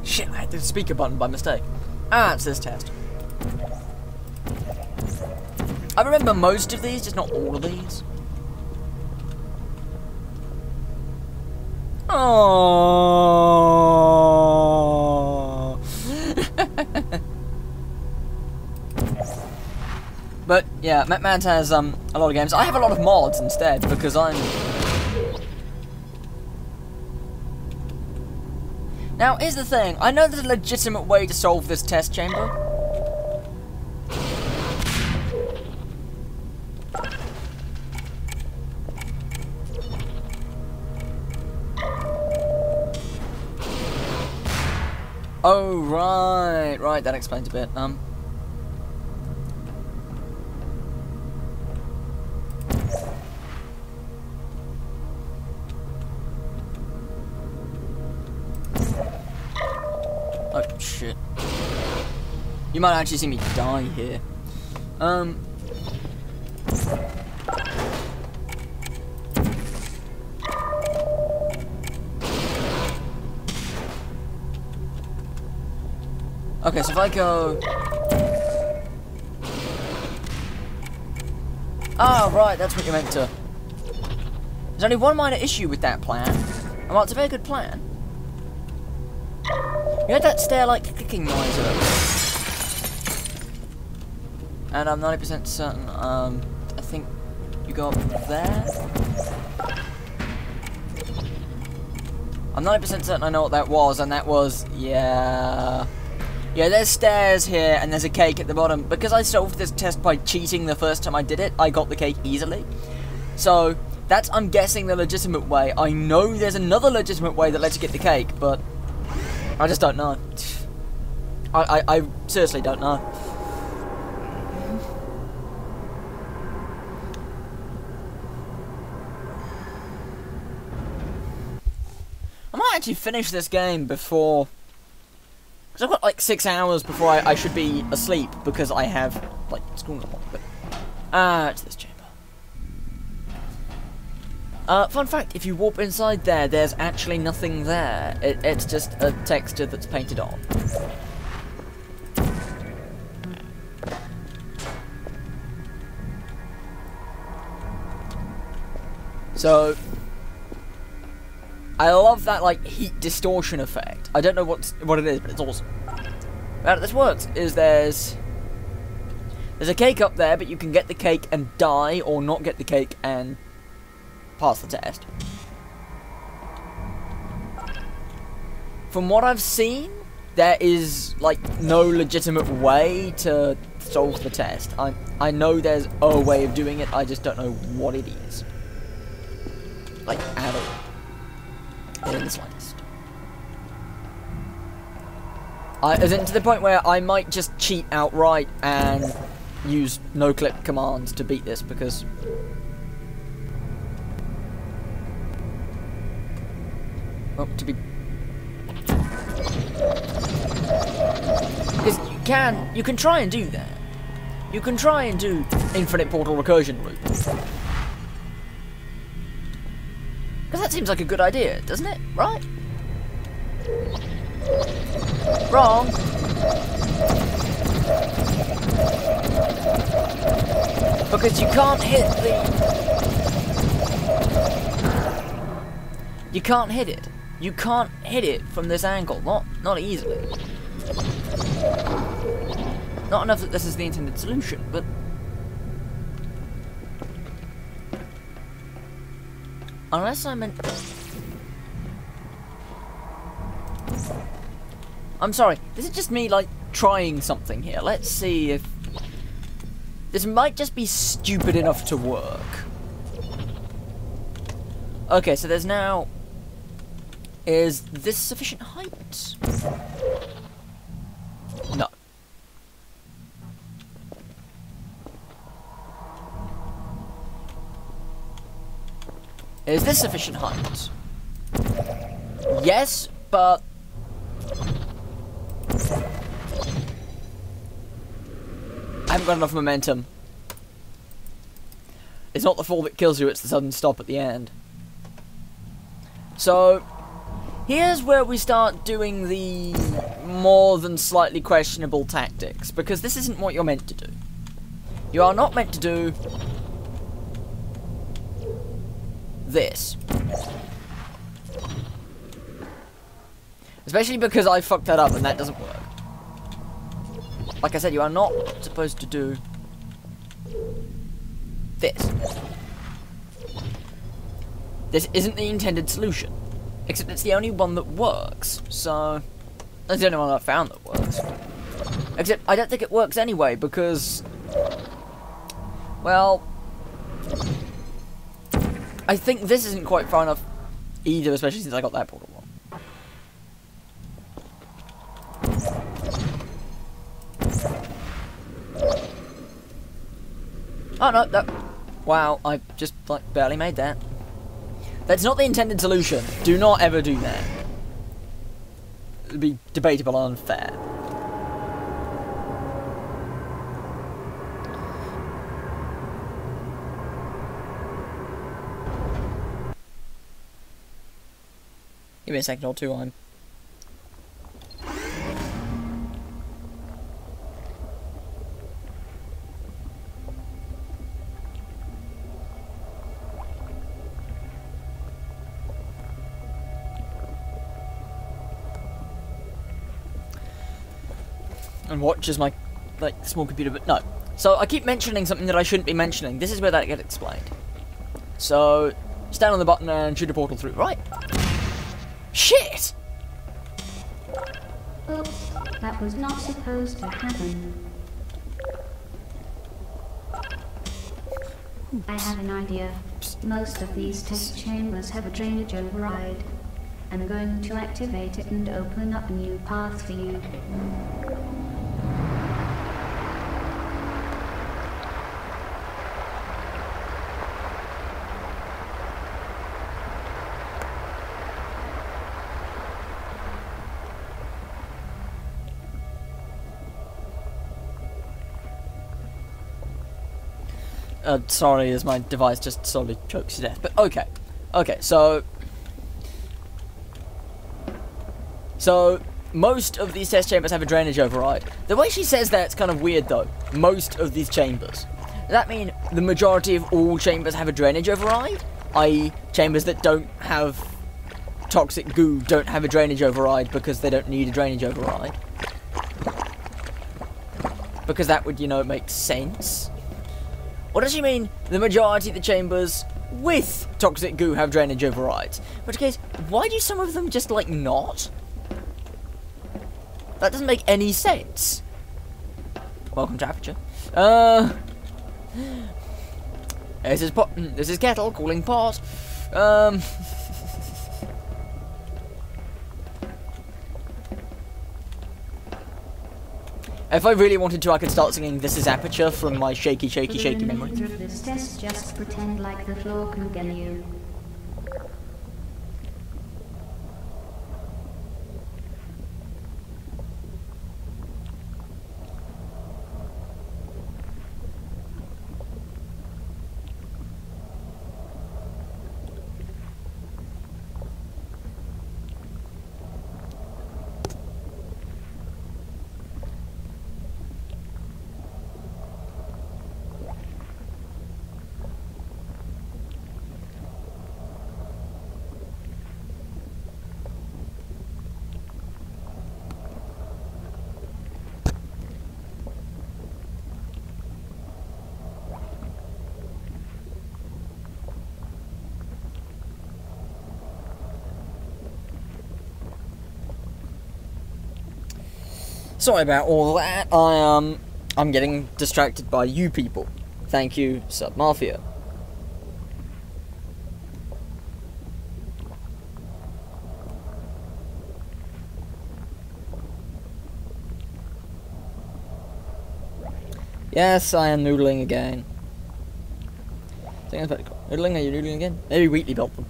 Shit, I hit the speaker button by mistake. It's this test. I remember most of these, just not all of these. Oh. But yeah, Matt has a lot of games. I have a lot of mods instead because I'm... Now, here's the thing. I know there's a legitimate way to solve this test chamber. Oh, right, that explains a bit. Oh, shit. You might actually see me die here. Okay, so if I go... Ah, right, that's what you meant to... There's only one minor issue with that plan. Well, it's a very good plan. You heard that stair-like clicking noise earlier. And I'm 90% certain, I think you go up there. I'm 90% certain I know what that was, and that was, yeah, there's stairs here, and there's a cake at the bottom. Because I solved this test by cheating the first time I did it, I got the cake easily. So, that's, I'm guessing, the legitimate way. I know there's another legitimate way that lets you get the cake, but I just don't know. I seriously don't know. I might actually finish this game before... Because I've got like 6 hours before I should be asleep, because I have, like, school in the morning. But, it's this chamber. Fun fact, if you warp inside there, there's actually nothing there. It's just a texture that's painted on. So... I love that, like, heat distortion effect. I don't know what it is, but it's awesome. How this works is there's a cake up there, but you can get the cake and die, or not get the cake and pass the test. From what I've seen, there is, like, no legitimate way to solve the test. I know there's a way of doing it, I just don't know what it is. Like, at all. In the slightest. As in to the point where I might just cheat outright and use no-clip commands to beat this, because... Well, to be... Because you can try and do that. You can try and do infinite portal recursion loop. Because that seems like a good idea, doesn't it? Right? Wrong. Because you can't hit You can't hit it. You can't hit it from this angle. Not easily. Not enough that this is the intended solution, but... Unless I'm sorry, this is just me, like, trying something here. Let's see if... This might just be stupid enough to work. Okay, so there's now... Is this sufficient height? No. Is this sufficient height? Yes, but... I haven't got enough momentum. It's not the fall that kills you, it's the sudden stop at the end. So, here's where we start doing the more than slightly questionable tactics, because this isn't what you're meant to do. You are not meant to do... this. Especially because I fucked that up and that doesn't work. Like I said, you are not supposed to do this. This isn't the intended solution. Except it's the only one that works. So, that's the only one I've found that works. Except, I don't think it works anyway, because... Well... I think this isn't quite far enough either, especially since I got that portal one. Oh no, that... Wow, I just, like, barely made that. That's not the intended solution. Do not ever do that. It would be debatable and unfair. Give me a second or two, I'm... And watch as my, like, small computer, but no. So I keep mentioning something that I shouldn't be mentioning. This is where that gets explained. So, stand on the button and shoot a portal through. Right. Shit! Oops, that was not supposed to happen. I have an idea. Most of these test chambers have a drainage override. I'm going to activate it and open up a new path for you. Sorry, as my device just slowly chokes to death. But okay. Okay, so most of these test chambers have a drainage override. The way she says that's kind of weird though. Most of these chambers. Does that mean the majority of all chambers have a drainage override? I.e. chambers that don't have toxic goo don't have a drainage override because they don't need a drainage override? Because that would, you know, make sense. Or does she mean the majority of the chambers with toxic goo have drainage overrides? In which case, why do some of them just, like, not? That doesn't make any sense. Welcome to Aperture. This is pot. This is kettle calling pot. If I really wanted to, I could start singing "This Is Aperture" from my shaky memory. For the remainder of this test, just pretend like the floor can get you. Sorry about all that. I'm getting distracted by you people. Thank you, Sub Mafia. Yes, I am noodling again. Noodling? Are you noodling again? Maybe Wheatley built them.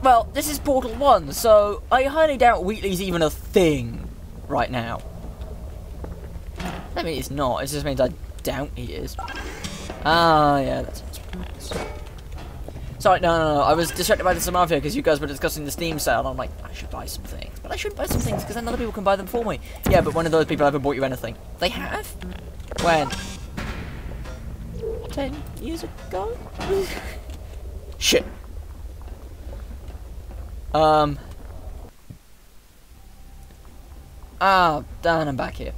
Well, this is Portal 1, so I highly doubt Wheatley's even a thing right now. I mean, it's not. It just means I doubt he is. Ah, yeah, that's sorry, no. I was distracted by the Samafia because you guys were discussing the Steam sale, and I'm like, I should buy some things. But I shouldn't buy some things because then other people can buy them for me. Yeah, but one of those people haven't bought you anything. They have? When? 10 years ago? Shit. Dan, I'm back here.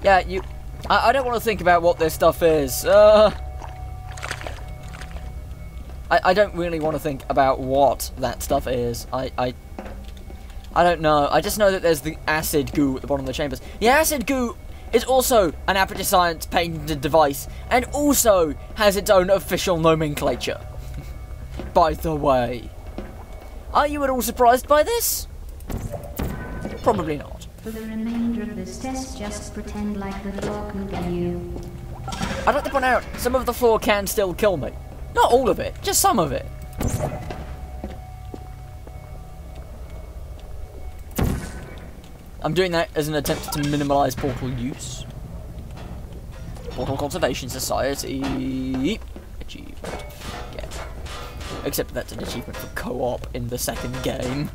Yeah, I don't want to think about what this stuff is. I don't really want to think about what that stuff is. I don't know. I just know that there's the acid goo at the bottom of the chambers. The acid goo is also an Aperture Science patented device, and also has its own official nomenclature. By the way. Are you at all surprised by this? Probably not. For the remainder of this test, just pretend like the floor can get you. I'd like to point out, some of the floor can still kill me. Not all of it, just some of it. I'm doing that as an attempt to minimalise Portal use. Portal Conservation Society. Achievement. Yeah. Except that's an achievement for co-op in the second game.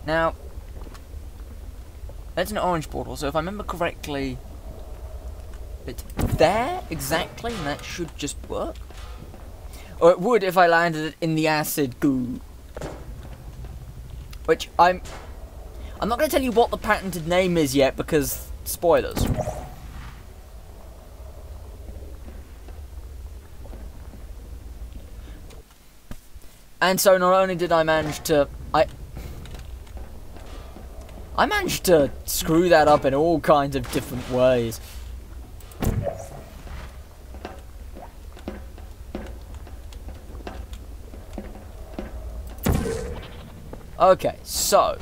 Now, that's an orange portal, so if I remember correctly, it's there exactly, and that should just work. Or it would if I landed it in the acid goo. Which I'm not going to tell you what the patented name is yet because spoilers. And so not only did I manage to I managed to screw that up in all kinds of different ways. Okay, so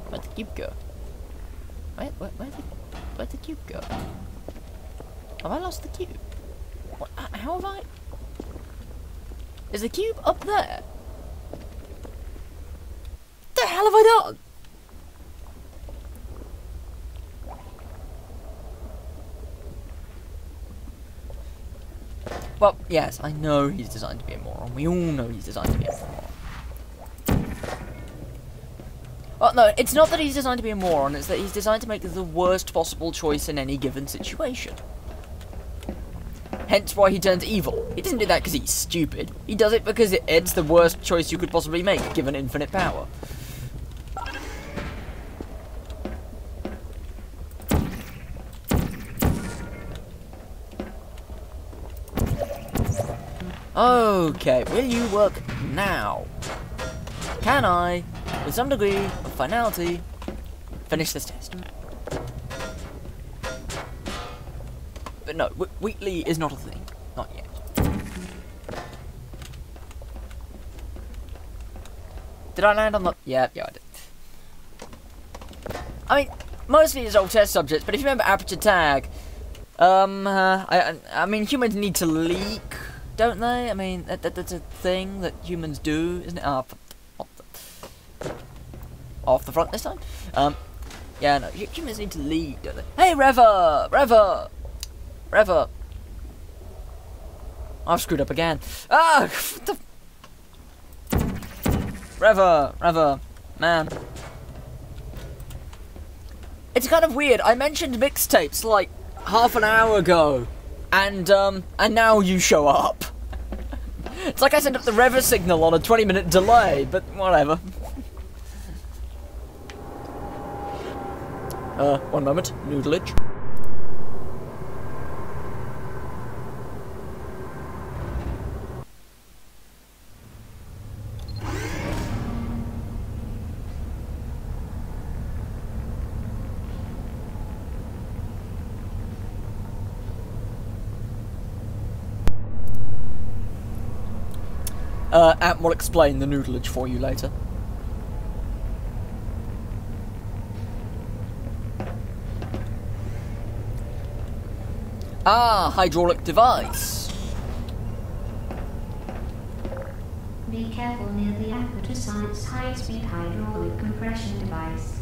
where'd the cube go? Where'd the cube go? Have I lost the cube? What, how have I? Is the cube up there? What the hell have I done? Well, yes, I know he's designed to be a moron. We all know he's designed to be a moron. Well, no, it's not that he's designed to be a moron, it's that he's designed to make the worst possible choice in any given situation. Hence why he turns evil. He doesn't do that because he's stupid. He does it because it's the worst choice you could possibly make, given infinite power. Okay, will you work now? Can I, with some degree of finality, finish this test? But no, Wheatley is not a thing. Not yet. Did I land on the... Yeah, I did. I mean, mostly it's all test subjects, but if you remember aperture tag, I mean, humans need to leak, don't they? I mean, that's a thing that humans do, isn't it? Off the front this time? Yeah, no, humans need to leak, don't they? Hey, Rever! I've screwed up again. Ah! What the... Rever, man. It's kind of weird. I mentioned mixtapes like half an hour ago, and now you show up. It's like I sent up the Rever signal on a 20-minute delay, but whatever. 1 moment, noodleage. Ant will explain the noodleage for you later. Ah, hydraulic device. Be careful near the Aperture Science high-speed hydraulic compression device.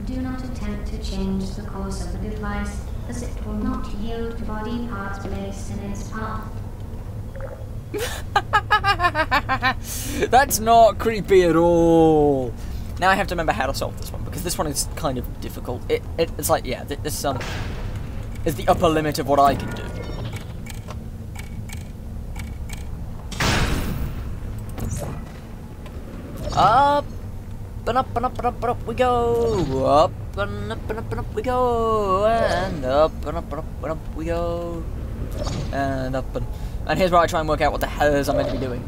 Do not attempt to change the course of the device, as it will not yield to body parts placed in its path. That's not creepy at all. Now I have to remember how to solve this one, because this one is kind of difficult. It's like, yeah, this is the upper limit of what I can do. Up and up and up and up and up we go. Up and up and up and up we go. And up and up and up and up we go. And up and... And here's where I try and work out what the hell is I'm meant to be doing.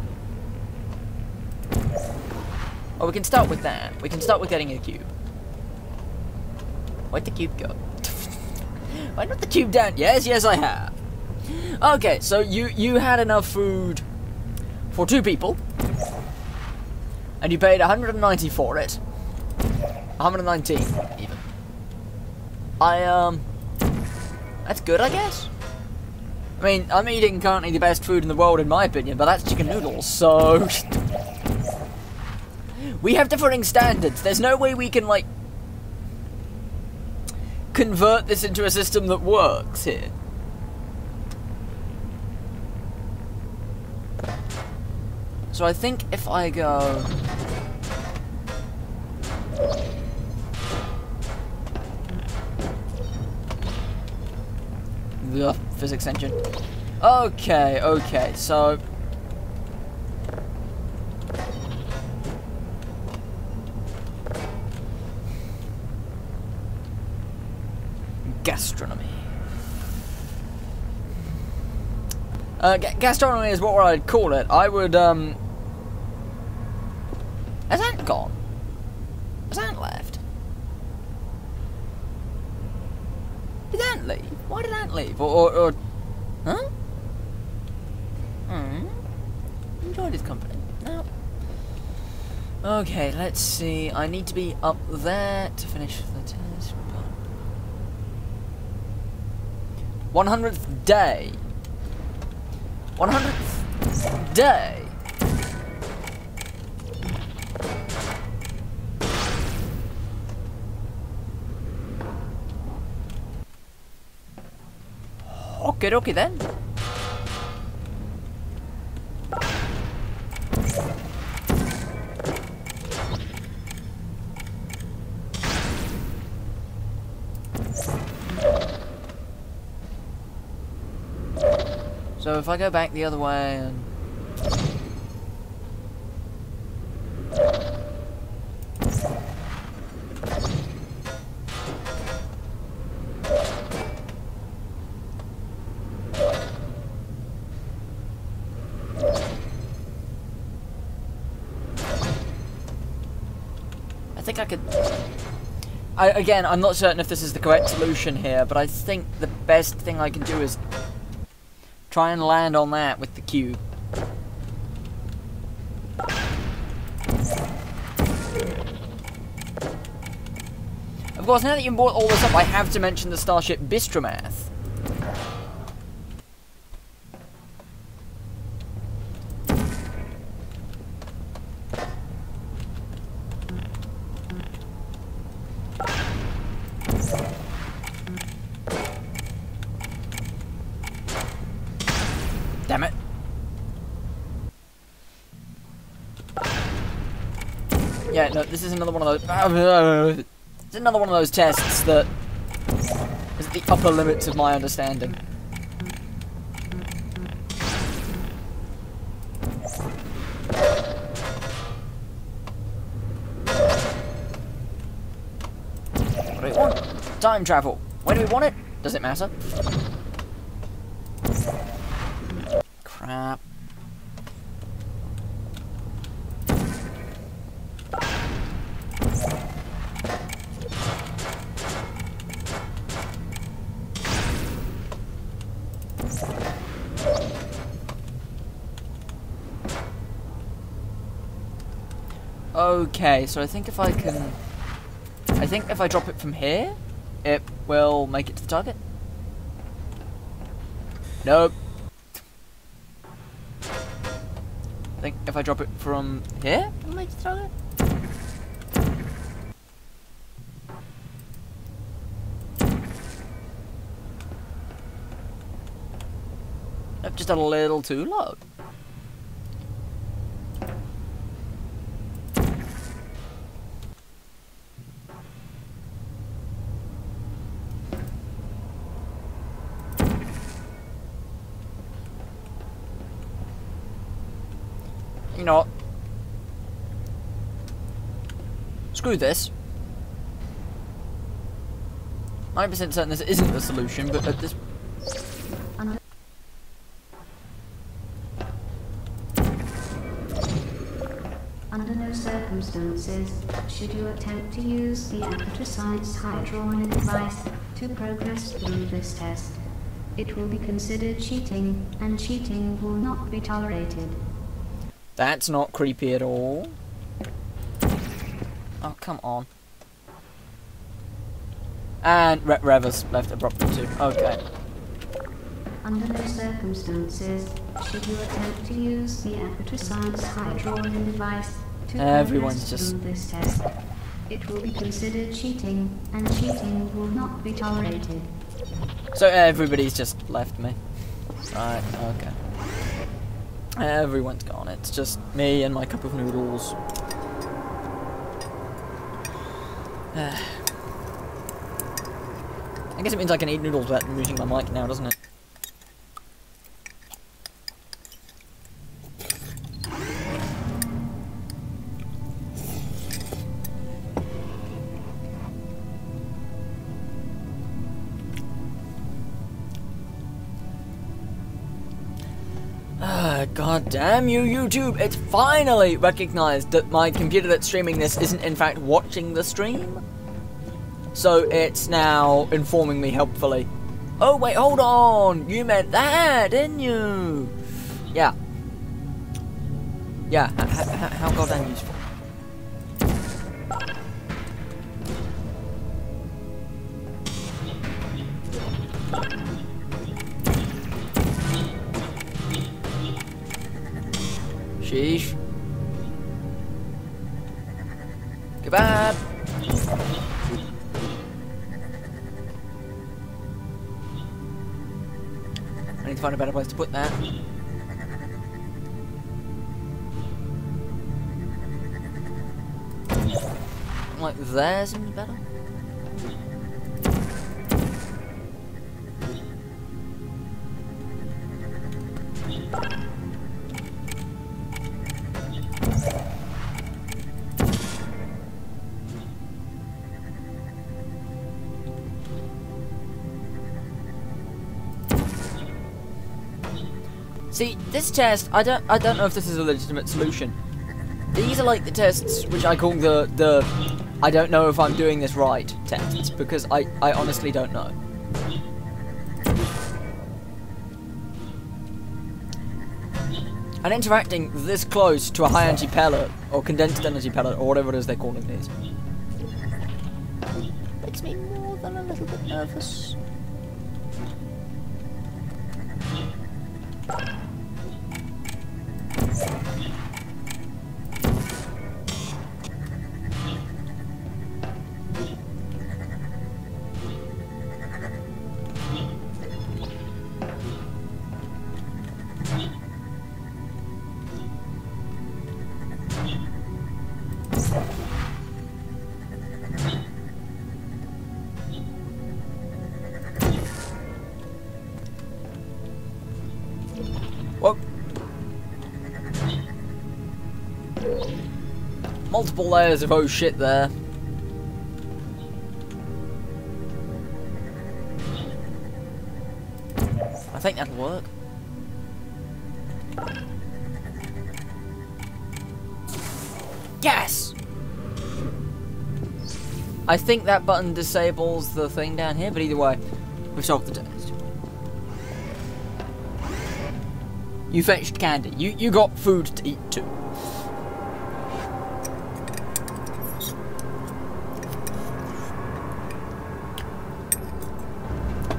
Well, we can start with that. We can start with getting a cube. Where'd the cube go? Why not the cube down? Yes, I have. Okay, so you had enough food for 2 people. And you paid 190 for it. 119, even. That's good, I guess? I mean, I'm eating currently the best food in the world in my opinion, but that's chicken noodles, so... We have differing standards. There's no way we can, like, convert this into a system that works here. So I think if I go... Ugh, physics engine. Okay, so... gastronomy. Gastronomy is what I'd call it. I would, Has Ant gone? Has Ant left? Did Ant leave? Why did Ant leave? Or huh? Enjoyed his company. No. Okay, let's see. I need to be up there to finish the test. 100th day. 100th day. Okie dokie then. So if I go back the other way and... I think I could... Again, I'm not certain if this is the correct solution here, but I think the best thing I can do is try and land on that with the cube. Of course, now that you brought all this up, I have to mention the Starship Bistromath. Damn it. Yeah, no, this is another one of those... It's another one of those tests that is at the upper limits of my understanding. What do we want? Time travel. Where do we want it? Does it matter? Crap. Okay, so I think if I can... I think if I drop it from here, it will make it to the target. Nope. I think if I drop it from here, it'll make it to the target. Nope, just a little too low. You know what? Screw this. 90% certain this isn't the solution, but at this... Under no circumstances should you attempt to use the aperture-sized hydraulic device to progress through this test. It will be considered cheating, and cheating will not be tolerated. That's not creepy at all. Oh, come on. And Rever's left abruptly too. Okay. Under no circumstances should you attempt to use the aperture-sized hydraulic device to Everyone's progress just... through this test. It will be considered cheating, and cheating will not be tolerated. So everybody's just left me. Right, okay. Everyone's gone. It's just me and my cup of noodles. I guess it means I can eat noodles without using my mic now, doesn't it? God damn you, YouTube! It's finally recognized that my computer that's streaming this isn't in fact watching the stream. So it's now informing me helpfully. Oh wait, hold on! You meant that, didn't you? Yeah. Yeah, how goddamn useful. Sheesh. Kebab. I need to find a better place to put that. Like there seems better. See, this test, I don't know if this is a legitimate solution. These are like the tests which I call the I don't know if I'm doing this right tests, because I honestly don't know. And interacting this close to a high energy pellet, or condensed energy pellet, or whatever it is they're calling these, makes me more than a little bit nervous. Whoa. Multiple layers of oh shit there. I think that'll work. Yes! I think that button disables the thing down here, but either way, we've solved the test. You fetched candy. You got food to eat too.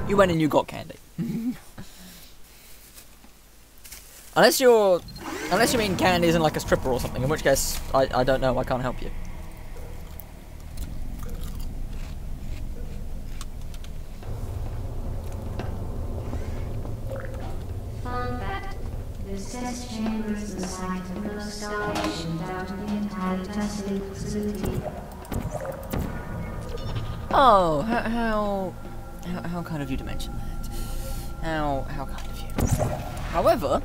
You went and you got candy. Unless you mean candy isn't like a stripper or something, in which case I don't know, I can't help you. Fun fact, this test chamber is the site of the most starvation out of the entire testing facility. Oh, how kind of you to mention that. How kind of you. However,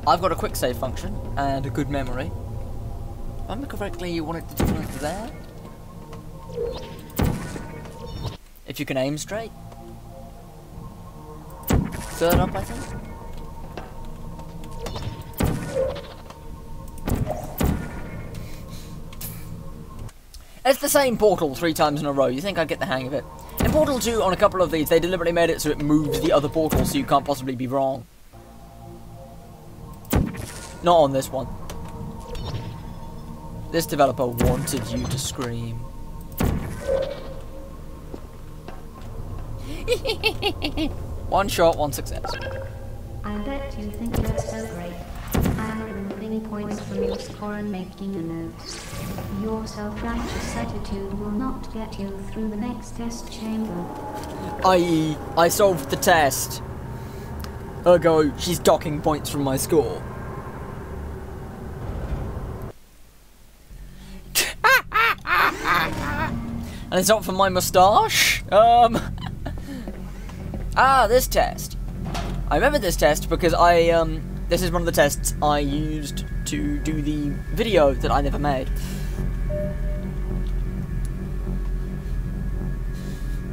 I've got a quick save function and a good memory. If I remember correctly, you want it to do it there? If you can aim straight. Third up, I think. It's the same portal 3 times in a row. You think I'd get the hang of it. In Portal 2, on a couple of these, they deliberately made it so it moves the other portal so you can't possibly be wrong. Not on this one. This developer wanted you to scream. One shot, one success. I bet you think you're so great. I'm removing points from your score and making a note. Your self-righteous attitude will not get you through the next test chamber. I.e., I solved the test. Ergo, she's docking points from my score. And it's not for my moustache? This test. I remember this test because this is one of the tests I used to do the video that I never made.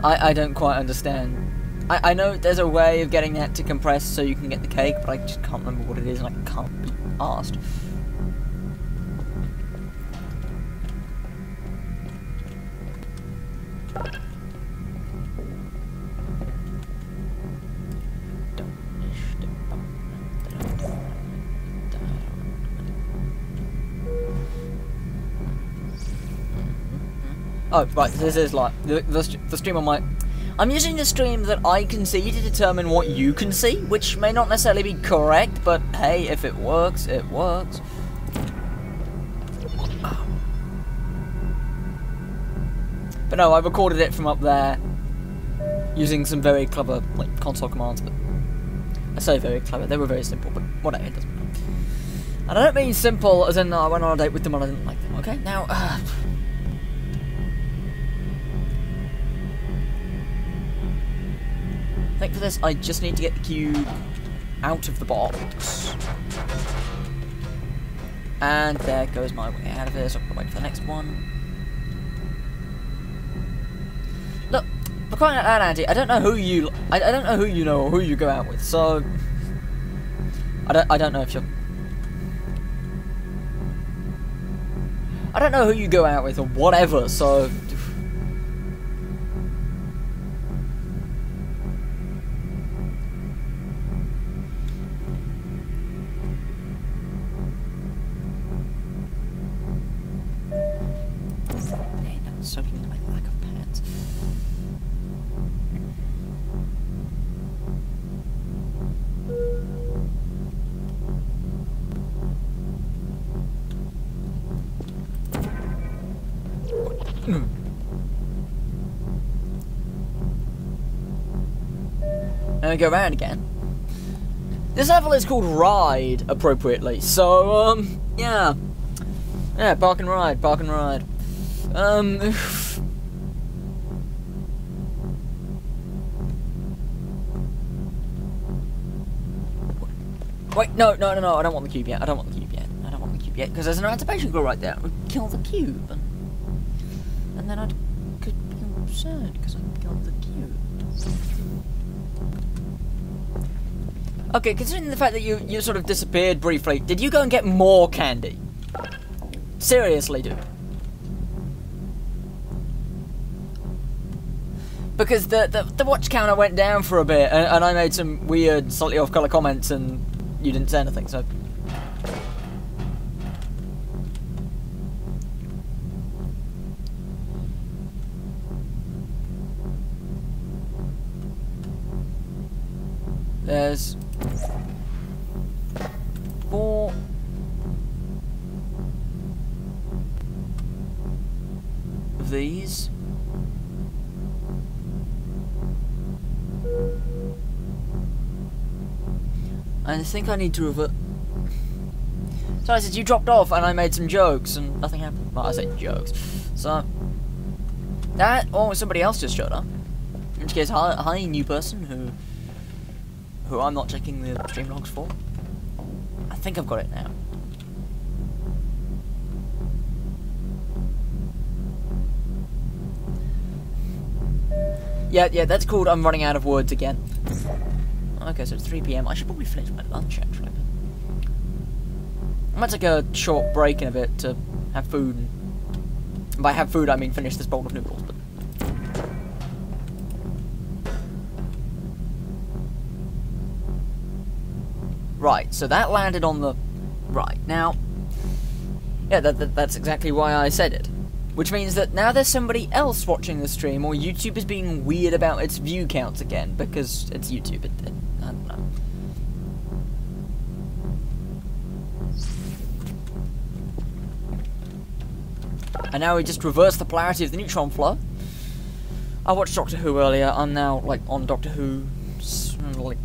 I don't quite understand I know there's a way of getting that to compress so you can get the cake, but I just can't remember what it is, and I can't be asked. Oh, right, this is like, the stream on my... I'm using the stream that I can see to determine what you can see, which may not necessarily be correct, but hey, if it works, it works. Oh. But no, I recorded it from up there, using some very clever, like, console commands, but... I say very clever, they were very simple, but whatever, it doesn't matter. And I don't mean simple as in I went on a date with them and I didn't like them, okay? Now, I think for this, I just need to get the cube out of the box. And there goes my way out of this. I'm gonna wait for the next one. Look, for crying out loud, Andy, I don't know who you... I don't know who you know or who you go out with, so... I don't know if you're... I don't know who you go out with or whatever, so... Soaking in my lack of pants. And we go around again. This level is called Ride, appropriately. So, yeah. Yeah, park and ride, park and ride. Wait, no, I don't want the cube yet. I don't want the cube yet, because there's an anticipation goal right there. We'd kill the cube, and then I could be concerned because I killed the cube. Okay, considering the fact that you sort of disappeared briefly, did you go and get more candy? Seriously, dude. Because the watch counter went down for a bit, and I made some weird, slightly off-color comments, and you didn't say anything, so... There's... 4... of these. I think I need to revert. So I said you dropped off and I made some jokes and nothing happened. Well, I said jokes. So that or somebody else just showed up. In which case, hi new person who I'm not checking the stream logs for. I think I've got it now. Yeah, that's called I'm running out of words again. Okay, so it's 3 PM. I should probably finish my lunch, actually. I might take a short break in a bit to have food. And by have food, I mean finish this bowl of noodles, but... Right, so that landed on the... Right, now... Yeah, that's exactly why I said it. Which means that now there's somebody else watching the stream, or YouTube is being weird about its view counts again, because it's YouTube. I don't know. And now we just reverse the polarity of the neutron flow. I watched Doctor Who earlier. I'm now like on Doctor Who, like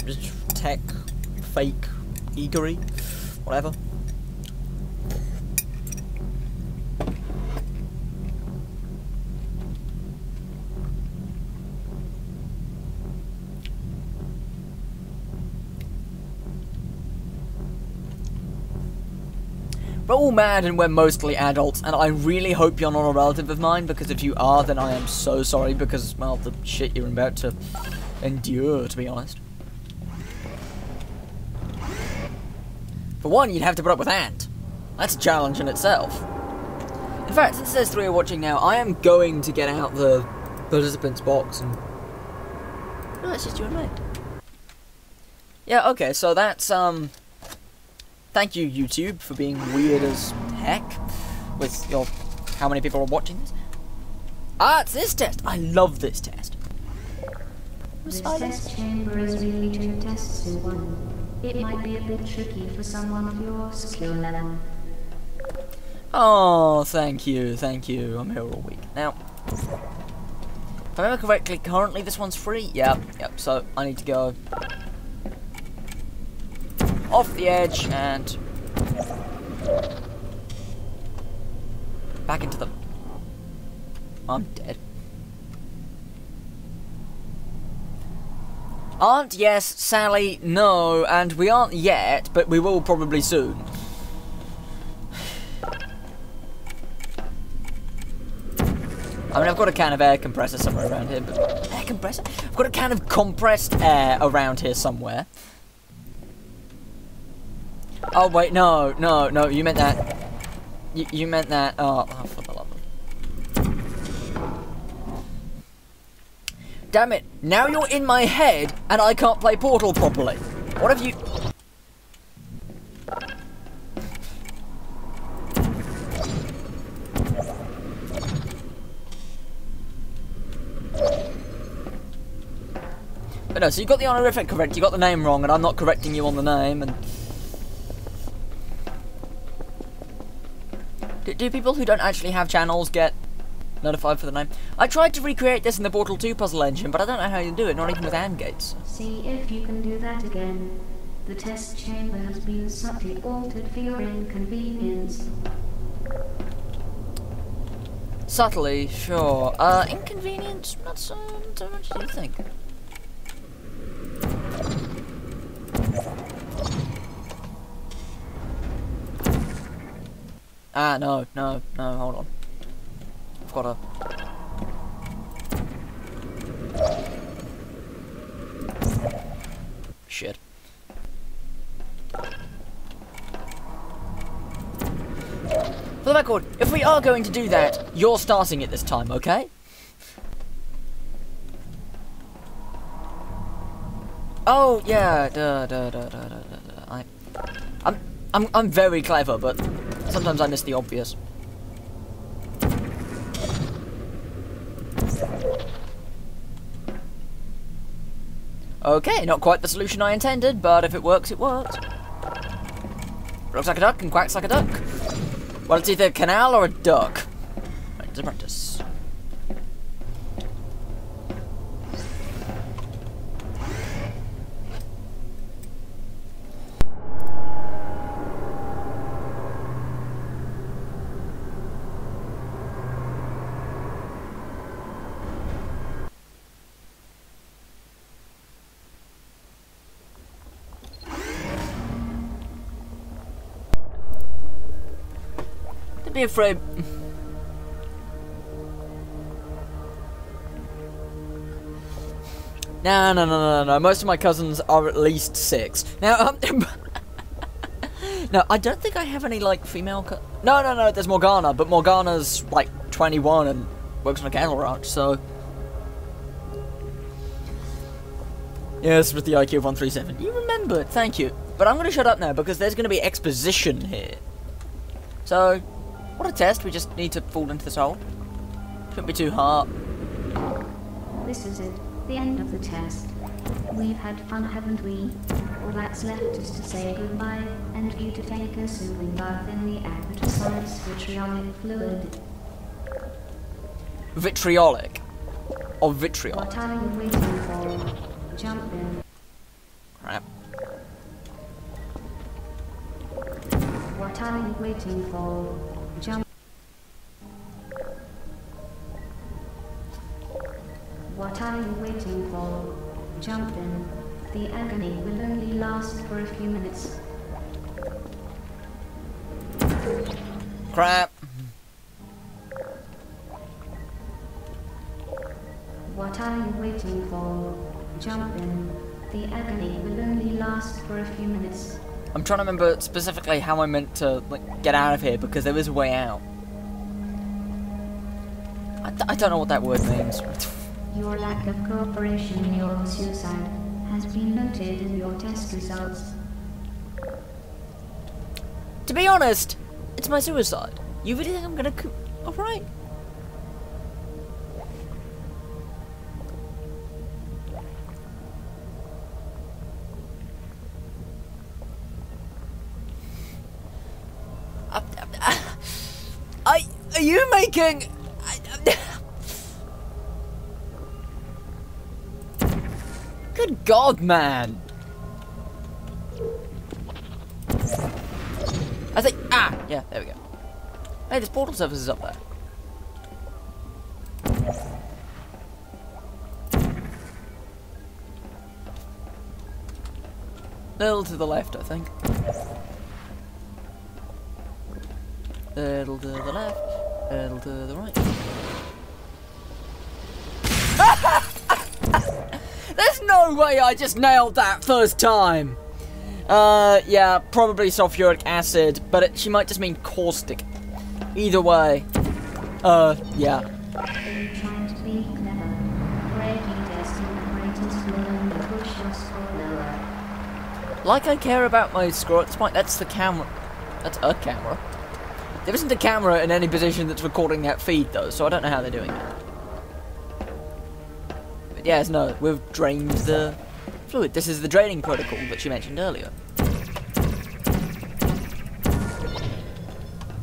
just tech, fake, eagery. Whatever. We're all mad and we're mostly adults, and I really hope you're not a relative of mine, because if you are, then I am so sorry, because, well, the shit you're about to endure, to be honest. For one, you'd have to put up with Ant. That's a challenge in itself. In fact, since there's 3 watching now, I am going to get out the participants box and... Oh, that's just you and me. Yeah, okay, so that's, thank you, YouTube, for being weird as heck with your... how many people are watching this. Ah, it's this test! I love this test. This test chamber is really 2 tests in 1. It might be a bit tricky for someone of your skill level. Oh, thank you, thank you. I'm here all week. Now, if I remember correctly, currently this one's free? Yep, so I need to go off the edge and back into the... I'm dead. Aren't, yes, Sally, no, and we aren't yet, but we will probably soon. I mean, I've got a can of air compressor somewhere around here, but... Air compressor? I've got a can of compressed air around here somewhere. Oh, wait, no, you meant that. You meant that. Oh, for the love of... Damn it, now you're in my head, and I can't play Portal properly. What have you... But no, so you got the honorific correct, you got the name wrong, and I'm not correcting you on the name, and... Do people who don't actually have channels get notified for the name? I tried to recreate this in the Portal 2 puzzle engine, but I don't know how you do it, not even with AND gates. See if you can do that again. The test chamber has been subtly altered for your inconvenience. Subtly, sure. Inconvenience? Not so much as you think. Ah, no, hold on. I've got a... Shit. For the record, if we are going to do that, you're starting it this time, okay? Oh, yeah, I'm very clever, but sometimes I miss the obvious. Okay, not quite the solution I intended, but if it works, it works. Looks like a duck and quacks like a duck. Well, it's either a canal or a duck. Right, apprentice. Be afraid. No. Most of my cousins are at least 6. Now, no, I don't think I have any, like, female No, there's Morgana, but Morgana's, like, 21 and works on a cattle ranch, so... Yes, with the IQ of 137. You remembered, thank you. But I'm gonna shut up now, because there's gonna be exposition here. So... What a test, we just need to fall into this hole. Shouldn't be too hard. This is it, the end of the test. We've had fun, haven't we? All that's left is to say goodbye, and you to take a soothing bath in the aquaticide vitriolic fluid. Vitriolic? Or vitriol? What are you waiting for? Jump in. Crap. What are you waiting for? Jump. What are you waiting for? Jump in. The agony will only last for a few minutes. Crap. What are you waiting for? Jump in. The agony will only last for a few minutes. I'm trying to remember specifically how I meant to like get out of here because there is a way out. I don't know what that word means. Your lack of cooperation in your suicide has been noted in your test results. To be honest, it's my suicide. You really think I'm gonna alright. Are you making... Good God, man. I think... Ah! Yeah, there we go. Hey, this portal surface is up there. Little to the left, I think. Little to the left. Little to the right. There's no way I just nailed that first time. Yeah, probably sulfuric acid, but she might just mean caustic. Either way. Yeah. Trying to be clever. Breaking test in the greatest will only push your score lower. Like I care about my score at this point, that's the camera. That's a camera. There isn't a camera in any position that's recording that feed though, so I don't know how they're doing it. But yes, no, we've drained the fluid. This is the draining protocol that she mentioned earlier.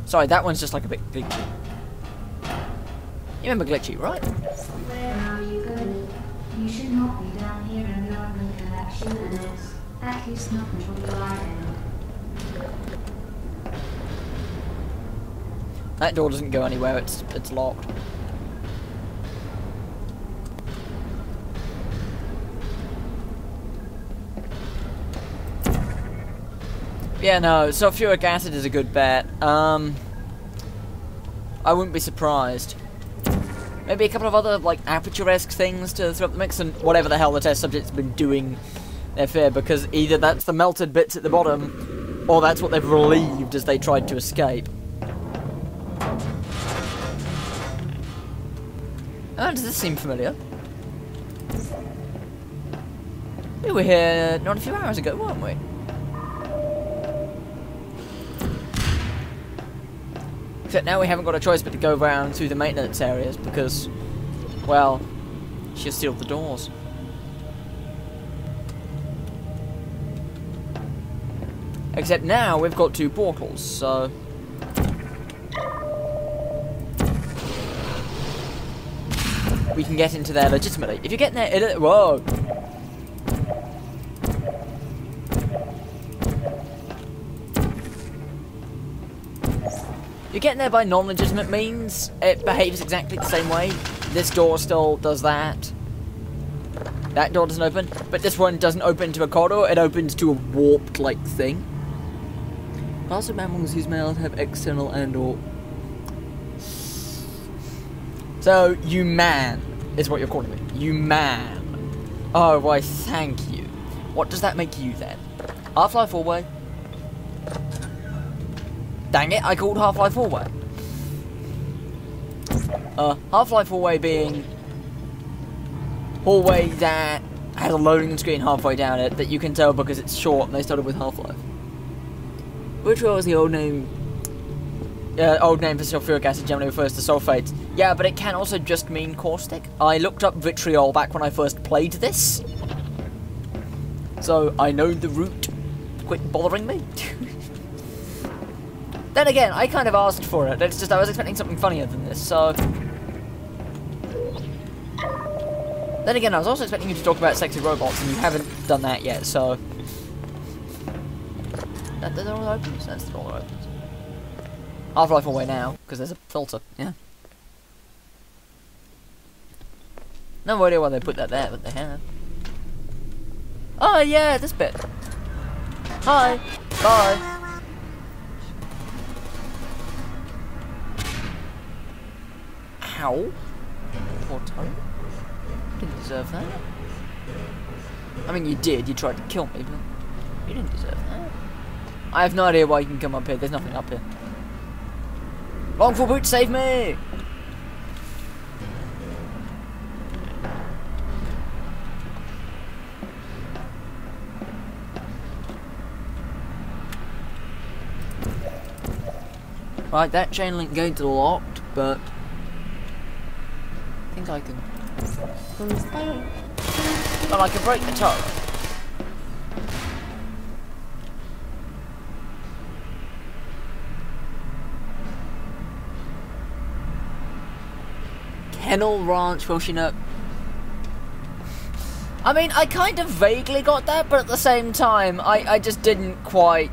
Sorry, that one's just like a bit glitchy. You remember glitchy, right? Where are you going? You should not be down here in the urban collection annex. At least not until the light end. That door doesn't go anywhere, it's locked. Yeah, no, sulfuric acid is a good bet. I wouldn't be surprised. Maybe a couple of other, like, aperture-esque things to throw up the mix, and whatever the hell the test subject's been doing their fair, because either that's the melted bits at the bottom, or that's what they've relieved as they tried to escape. Oh, does this seem familiar? We were here not a few hours ago, weren't we? Except now we haven't got a choice but to go around through the maintenance areas because, well, she'll seal the doors. Except now we've got two portals, so... we can get into there legitimately. If you get in there... Whoa! You get in there by non-legitimate means, it behaves exactly the same way. This door still does that. That door doesn't open, but this one doesn't open to a corridor, it opens to a warped-like thing. Also, mammals whose males have external and/or... So, you man is what you're calling me. You man. Oh, why, thank you. What does that make you, then? Half-Life hallway? Dang it, I called Half-Life hallway. Half-Life hallway being... hallway that has a loading screen halfway down it that you can tell because it's short and they started with Half-Life. Which was the old name... old name for sulfuric acid generally refers to sulfates. Yeah, but it can also just mean caustic. I looked up vitriol back when I first played this. So, I know the root. Quit bothering me. Then again, I kind of asked for it. It's just I was expecting something funnier than this, so... Then again, I was also expecting you to talk about sexy robots, and you haven't done that yet, so... That door opens? That's the door opens. Half-Life away now, because there's a filter, yeah. No idea why they put that there, but they have. Oh yeah, this bit. Hi. Bye. Ow. Poor Tony. Didn't deserve that. I mean, you did. You tried to kill me, but you didn't deserve that. I have no idea why you can come up here. There's nothing up here. Wrongful boot, save me! Right, that chain link gate's locked, but I think I can. Well, I can break the turret. Kennel Ranch, will she know? I mean, I kind of vaguely got that, but at the same time, I just didn't quite.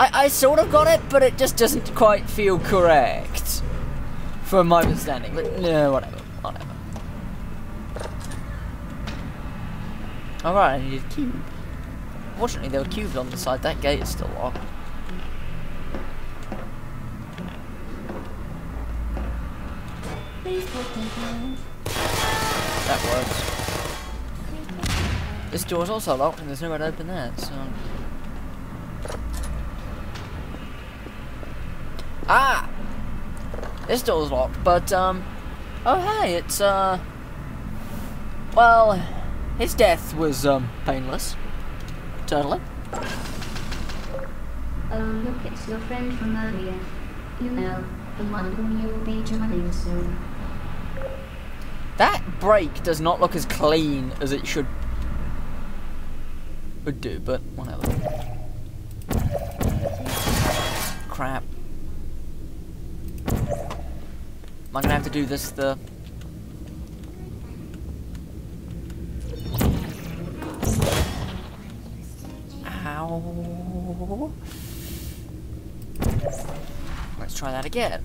I sort of got it, but it just doesn't quite feel correct, from my understanding. But no, whatever. Alright, I needed a cube. Fortunately, there were cubes on the side. That gate is still locked. That works. This door is also locked, and there's nowhere to open that, so. Ah! This door's locked, but, oh hey, it's, well, his death was, painless. Totally. Oh, look, it's your friend from earlier. You know, the one whom you will be joining soon. That break does not look as clean as it should would do, but whatever. Crap. Am I gonna have to do this the... Ow. Let's try that again.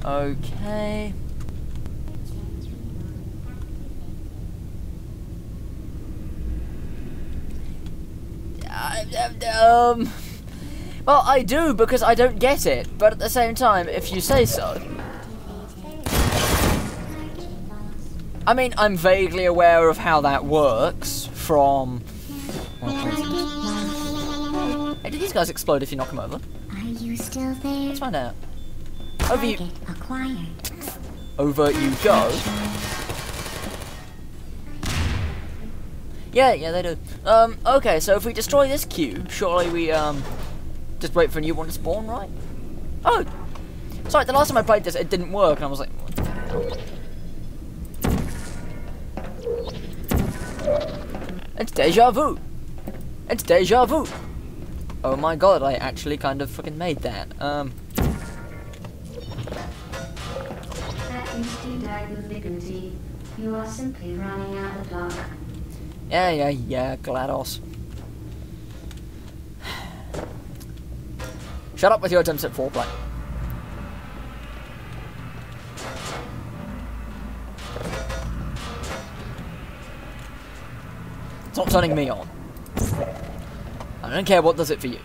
Okay. Well, I do because I don't get it, but at the same time, if you say so. I mean, I'm vaguely aware of how that works from... Hey, do these guys explode if you knock them over? Are you still there? Let's find out. Over you... Acquired. Over you go. Yeah, they do. Okay, so if we destroy this cube, surely we, just wait for a new one to spawn, right? Oh! Sorry, the last time I played this, it didn't work, and I was like, what the hell? It's deja vu! It's deja vu! Oh my god, I actually kind of fucking made that. That means you died with dignity. You are simply running out of luck. Yeah, GLaDOS. Shut up with your attempts at foreplay. It's not turning me on. I don't care what does it for you.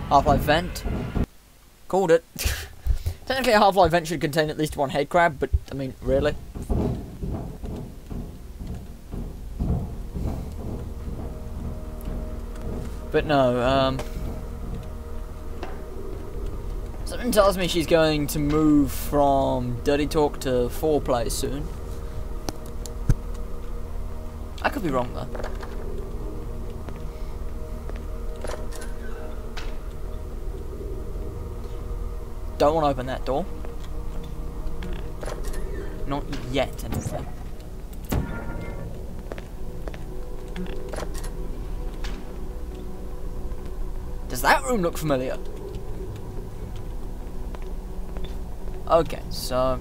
Half-life vent. Called it. Technically a half-life vent should contain at least one head crab, but, I mean, really? But no, something tells me she's going to move from Dirty Talk to foreplay soon. I could be wrong, though. Don't want to open that door. Not yet, anyway. Does that room look familiar? Okay, so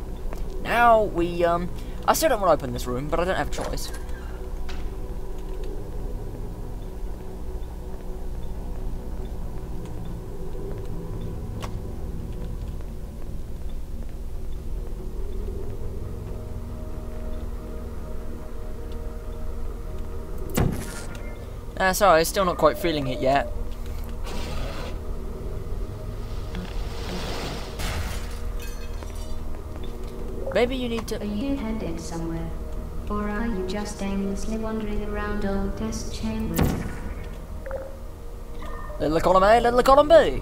now we, I still don't want to open this room, but I don't have a choice. Sorry, still not quite feeling it yet. Maybe you need to... Are you headed somewhere? Or are you just aimlessly wandering around old test chambers? Little column A, little column B.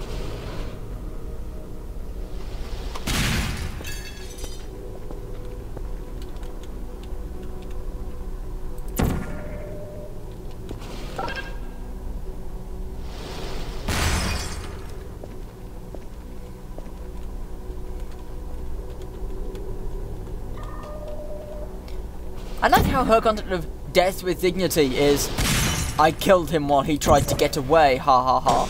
I like how her concept of death with dignity is, I killed him while he tried to get away, ha ha ha.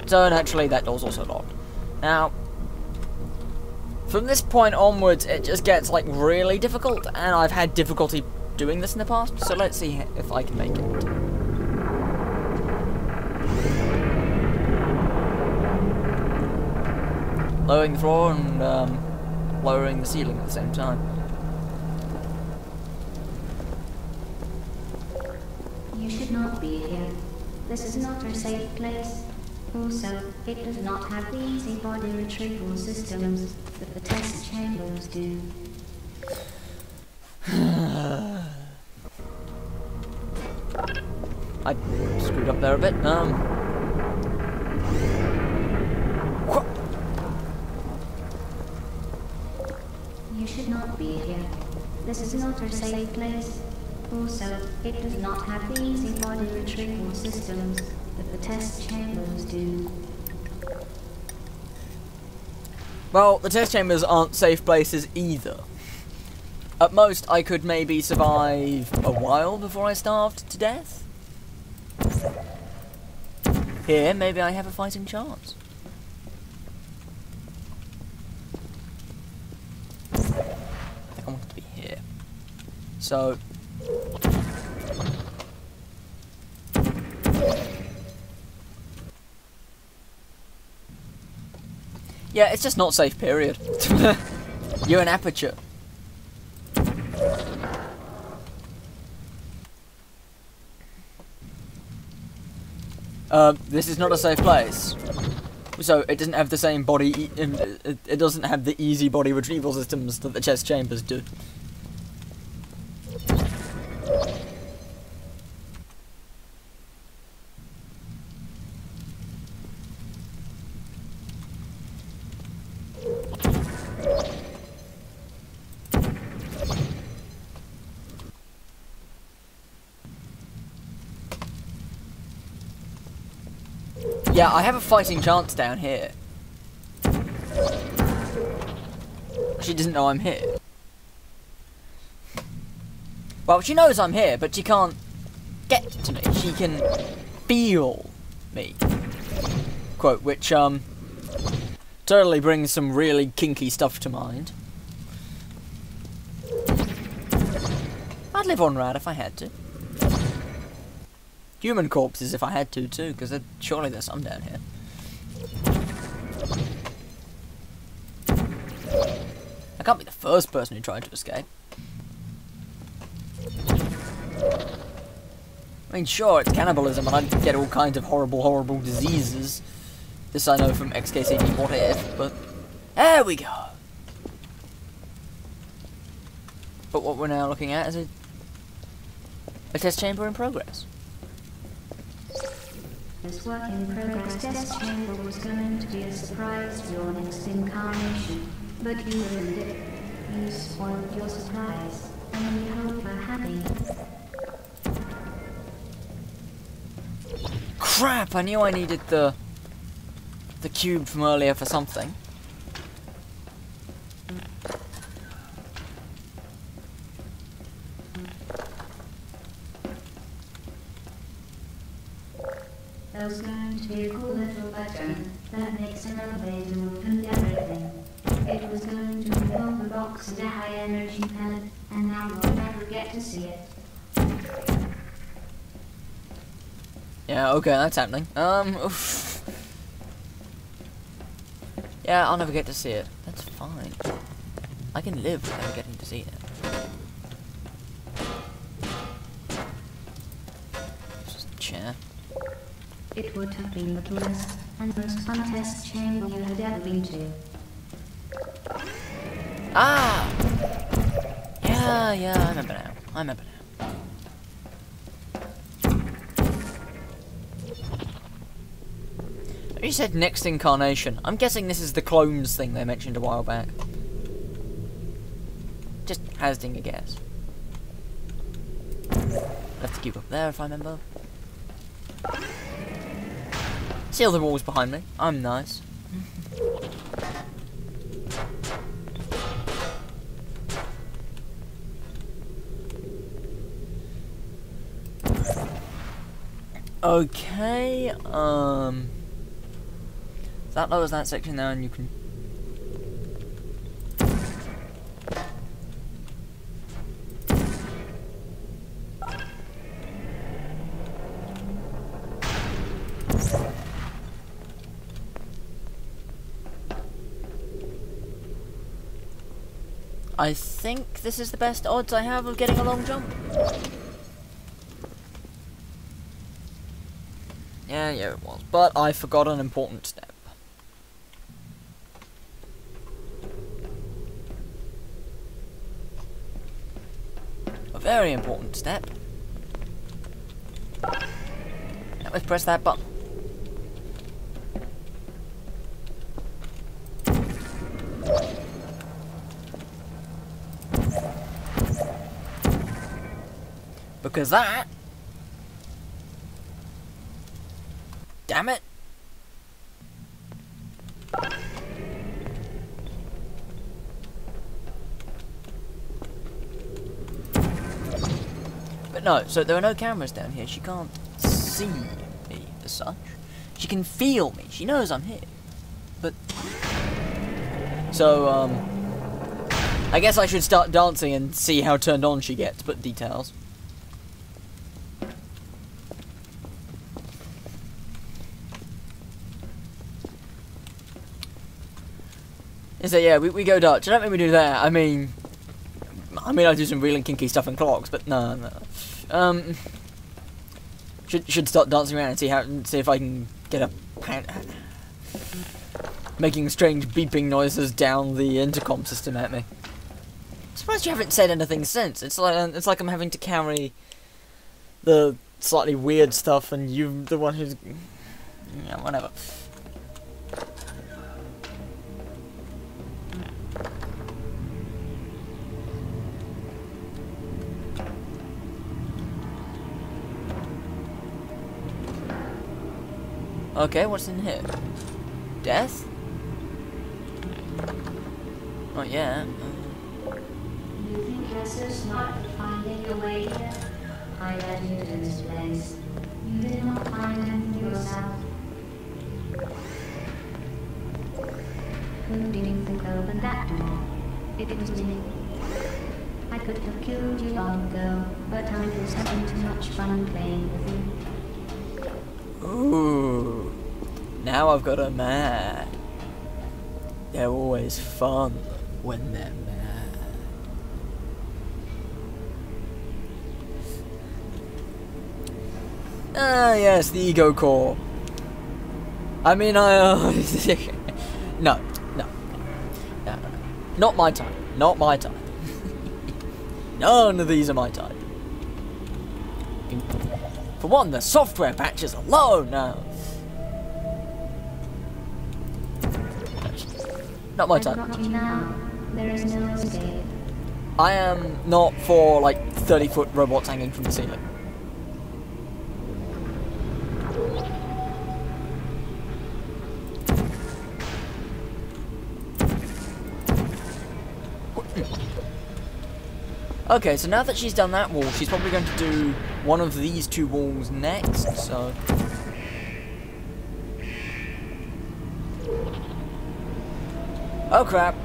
So naturally that door's also locked. Now, from this point onwards it just gets like really difficult, and I've had difficulty doing this in the past, so let's see if I can make it. Lowering the floor and lowering the ceiling at the same time. You should not be here. This is not a safe place. Also, it does not have the easy body retrieval systems that the test chambers do. I screwed up there a bit. You should not be here. This is not a safe place. Also, it does not have the easy body retrieval systems that the test chambers do. Well, the test chambers aren't safe places either. At most, I could maybe survive a while before I starved to death. Here, maybe I have a fighting chance. I think I want it to be here. So... yeah, it's just not safe, period. You're an aperture. This is not a safe place. So it doesn't have the same body, it doesn't have the easy body retrieval systems that the chest chambers do. Yeah, I have a fighting chance down here. She doesn't know I'm here. Well, she knows I'm here, but she can't get to me. She can feel me. Quote, which, totally brings some really kinky stuff to mind. I'd live on Rad if I had to. Human corpses if I had to too, because surely there's some down here. I can't be the first person who tried to escape. I mean, sure, it's cannibalism and I'd get all kinds of horrible, horrible diseases. This I know from XKCD What If, but there we go. But what we're now looking at is a test chamber in progress. This work-in-progress test chamber was going to be a surprise for your next incarnation, but you ruined it. You spoiled your surprise, and we hope you're happy. Crap! I knew I needed the cube from earlier for something. There's going to be a cool little button That makes an elevator move and everything. It was going to involve a box and a high energy pellet, and now you'll never get to see it. Yeah, okay, that's happening. Oof. Yeah, I'll never get to see it. That's fine. I can live without getting to see it. Just a chair. It would have been the coolest and most fun test chamber you had ever been to. Ah! Yeah, I remember now. You said next incarnation. I'm guessing this is the clones thing they mentioned a while back. Just hazarding a guess. Left the cube up there if I remember. Seal the walls behind me. I'm nice. Okay, that lowers that section now, and you can... I think this is the best odds I have of getting a long jump. Yeah, it was. But I forgot an important step. A very important step. Now let's press that button. Because that... Damn it! But no, so there are no cameras down here. She can't see me as such. She can feel me. She knows I'm here. But... So, I guess I should start dancing and see how turned on she gets, but details. Is that, yeah, we go Dutch. I don't mean we do that. I mean I do some really kinky stuff in clocks, but no. Should start dancing around and see if I can get a making strange beeping noises down the intercom system at me. I'm surprised you haven't said anything since. It's like I'm having to carry the slightly weird stuff, and you the one who's yeah, whatever. Okay, what's in here? Death? Oh yeah. You think you're so smart at finding your way here? I led you to this place. You did not find anything yourself. Who do you think opened that door? It was me. I could have killed you long ago, but I was having too much fun playing with you. Ooh, now I've got her mad. They're always fun when they're mad. Ah, yes, the ego core. I mean, no, not my type. Not my type. None of these are my type. For one, the software patches alone now. Not my type. There is no escape. I am not for like 30-foot robots hanging from the ceiling. Okay, so now that she's done that wall, she's probably going to do one of these two walls next, so... Oh crap.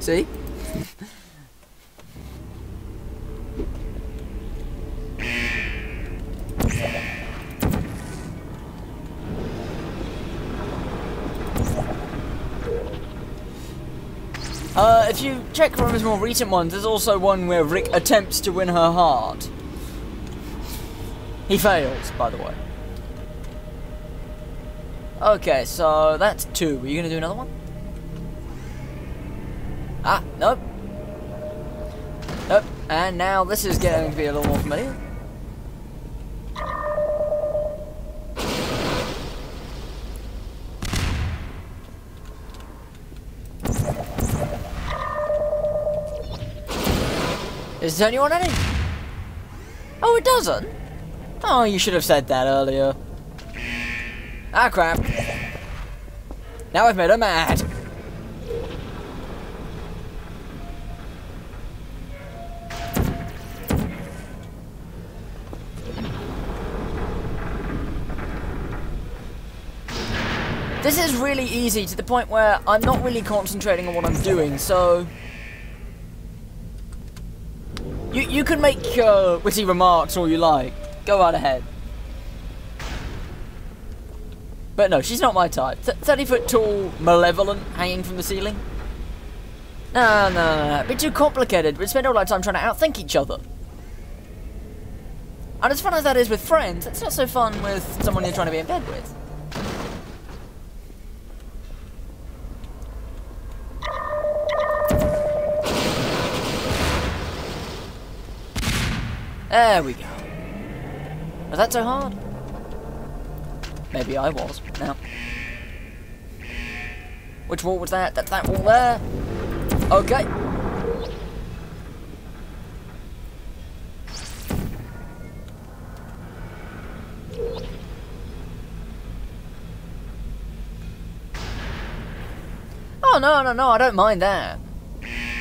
See? If you check one of his more recent ones, there's also one where Rick attempts to win her heart. He fails, by the way. Okay, so that's 2. Are you gonna do another one? Ah, nope. Nope. And now this is getting to be a little more familiar. Does it turn you on any? Oh, it doesn't? Oh, you should have said that earlier. Ah, crap. Now I've made her mad. This is really easy to the point where I'm not really concentrating on what I'm doing, so... You can make witty remarks all you like. Go right ahead. But no, she's not my type. 30-foot tall, malevolent, hanging from the ceiling? No. It'd be too complicated. We'd spend all our time trying to outthink each other. And as fun as that is with friends, it's not so fun with someone you're trying to be in bed with. There we go. Was that so hard? Maybe I was. Now. Which wall was that? That's that wall there. Okay. Oh, no, I don't mind that.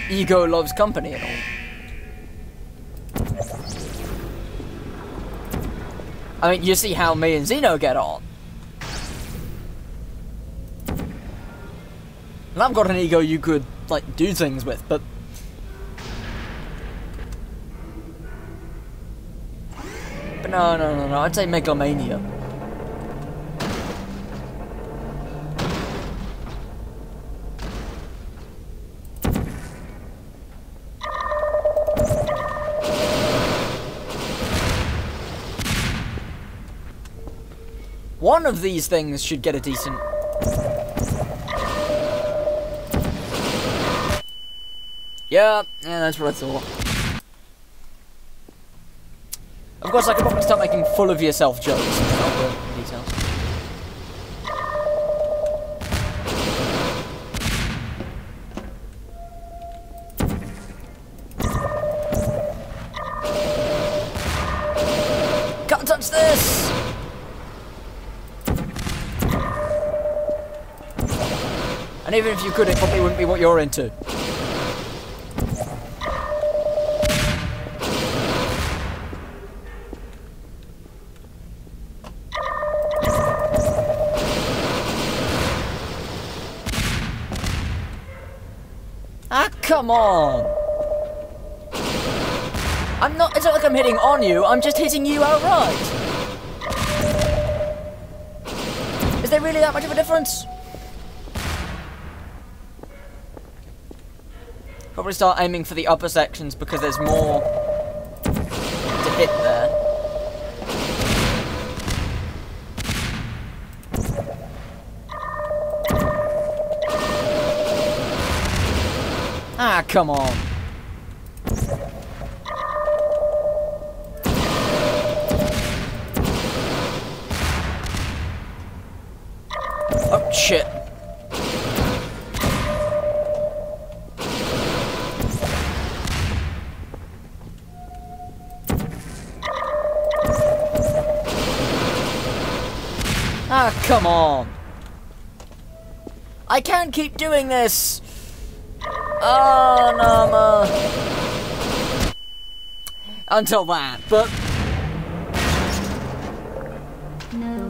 Ego loves company and all. I mean, you see how me and Zeno get on. And I've got an ego you could, like, do things with, but... But no, I'd say megalomania. One of these things should get a decent... Yeah, that's what I thought. Of course, I could probably start making full of yourself jokes. Not the details. Can't touch this! And even if you could, it probably wouldn't be what you're into. Ah, come on! I'm not, it's not like I'm hitting on you, I'm just hitting you outright! Is there really that much of a difference? Probably start aiming for the upper sections because there's more to hit there. Ah, come on. Oh, shit. Ah, come on. I can't keep doing this. Oh, no. Until that, but... No.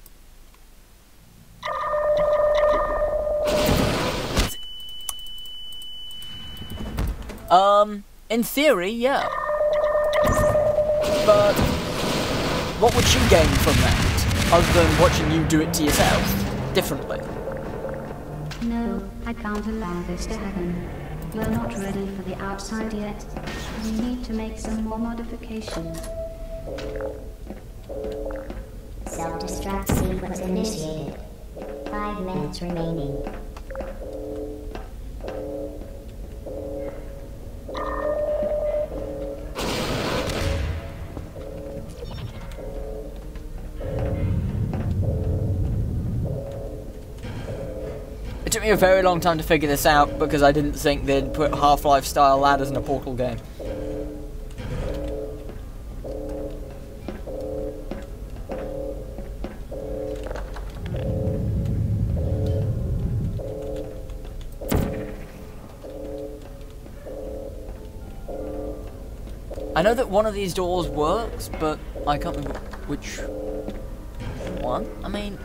In theory, yeah. But what would she gain from that, other than watching you do it to yourself, differently? No, I can't allow this to happen. You're not ready for the outside yet. We need to make some more modifications. Self-destruct sequence initiated. 5 minutes remaining. It took me a very long time to figure this out because I didn't think they'd put Half-Life style ladders in a Portal game. I know that one of these doors works, but I can't remember which one. I mean,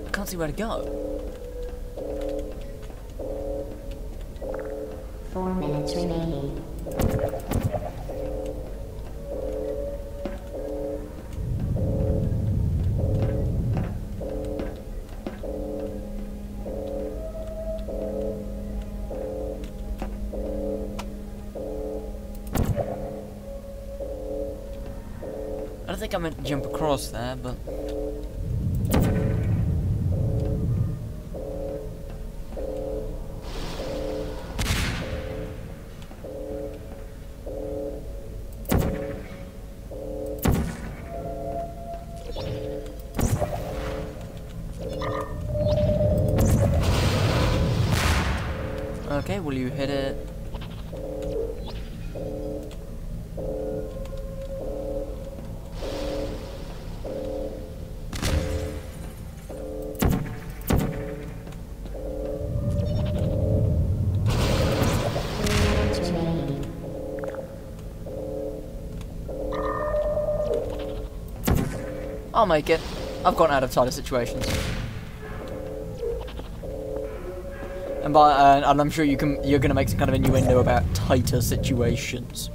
I can't see where to go. 4 minutes remaining. I don't think I meant to jump across there, but... Okay, will you hit it? I'll make it. I've gotten out of tighter situations. And I'm sure you're gonna make some kind of innuendo about tighter situations.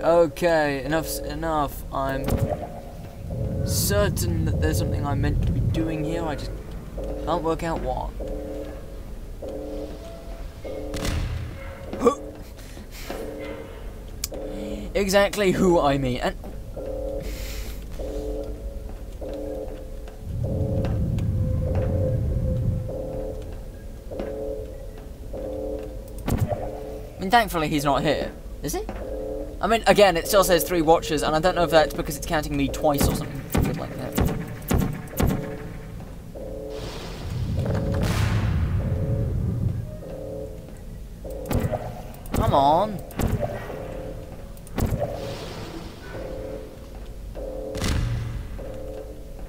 Okay, enough's enough. I'm certain that there's something I'm meant to be doing here, I just can't work out what. Exactly who I mean, and... I mean, thankfully he's not here, is he? I mean, again, it still says 3 watchers, and I don't know if that's because it's counting me twice or something weird like that. Come on.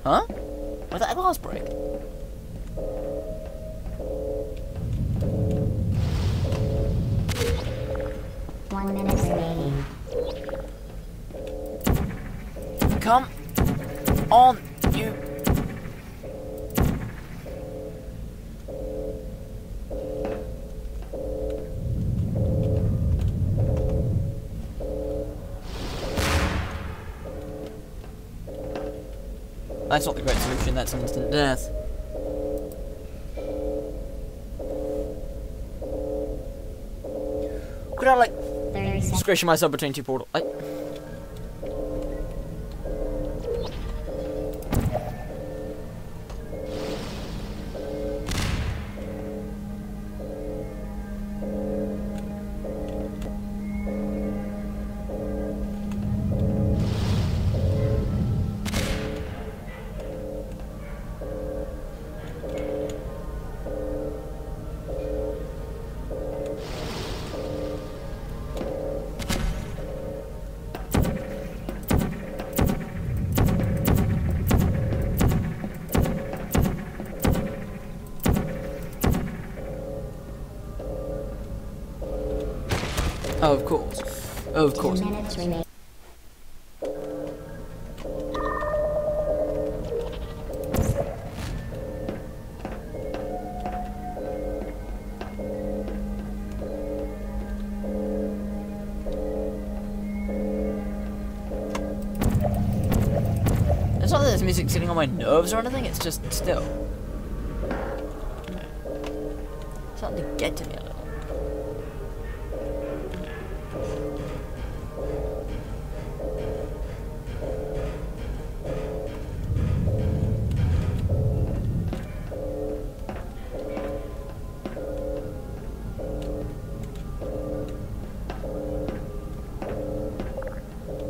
Huh? Where'd that glass break? Come on, you. That's not the great solution, that's instant death. Could I, like, squish myself between 2 portals? Oh, of course. Of course. 2 minutes remaining. It's not that there's music sitting on my nerves or anything, it's just still. It's starting to get to me a little.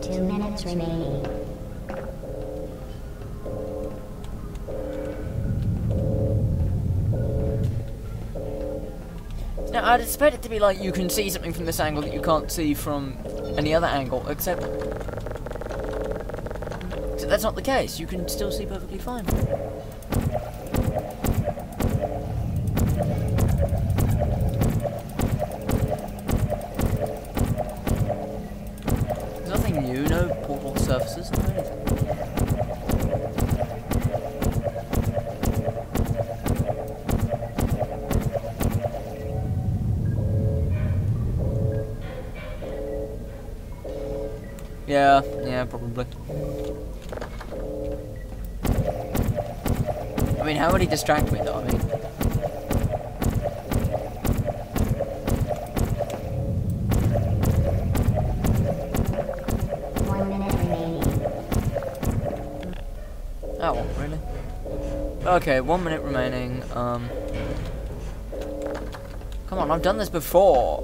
Two minutes remaining. Now, I'd expect it to be like you can see something from this angle that you can't see from any other angle, except that's not the case. You can still see perfectly fine. There's nothing new, no portal surfaces, no anything. Yeah, probably. I mean, how would he distract me, though? I mean... One minute remaining. Oh, really? Okay, 1 minute remaining. Come on, I've done this before.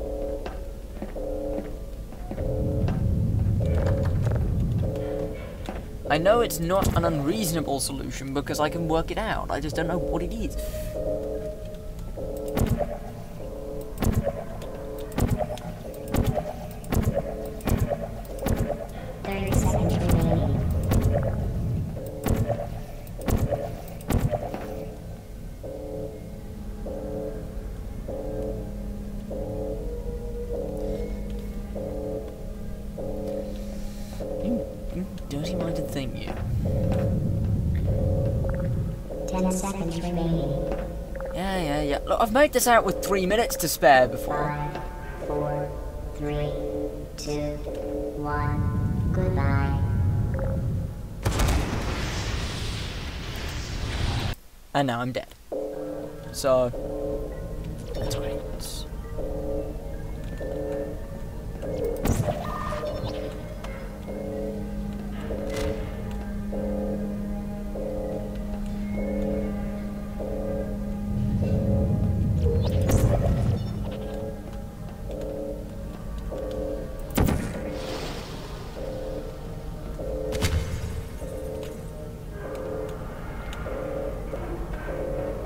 I know it's not an unreasonable solution because I can work it out. I just don't know what it is. Dirty-minded thing, you. 10 seconds remaining. Yeah. Look, I've made this out with 3 minutes to spare before. 5, 4, 3, 2, 1. Goodbye. And now I'm dead. So, that's great.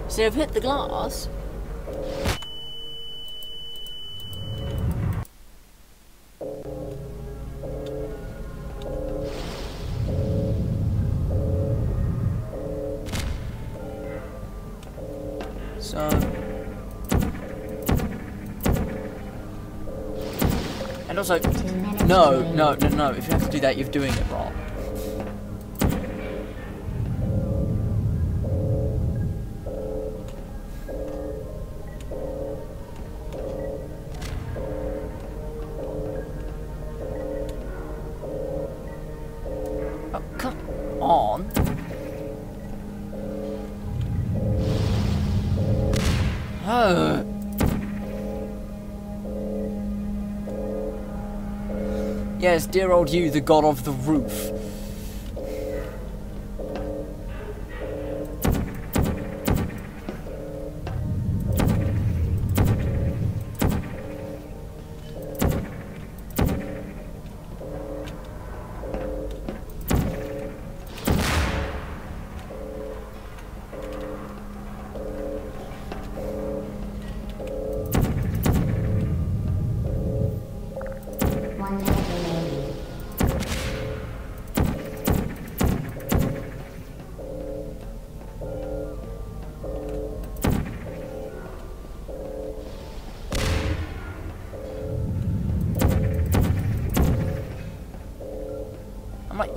See, I've hit the glass. So... And also... No. If you have to do that, you're doing it wrong. Oh, come on. Oh. Yes, dear old you, the god of the roof.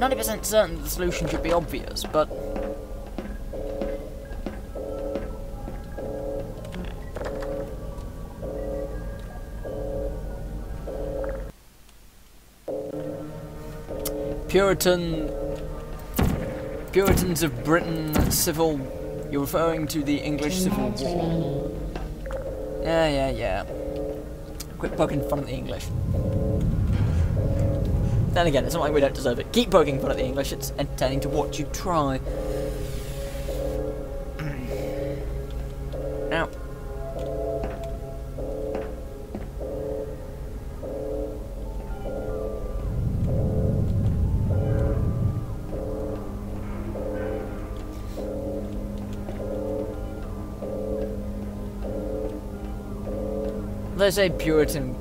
90% certain that the solution should be obvious, but... Puritans of Britain civil... You're referring to the English Civil War. Yeah. Quit poking fun at the English. Then again, it's not like we don't deserve it. Keep poking fun at the English, it's entertaining to watch you try. Now. They say Puritan,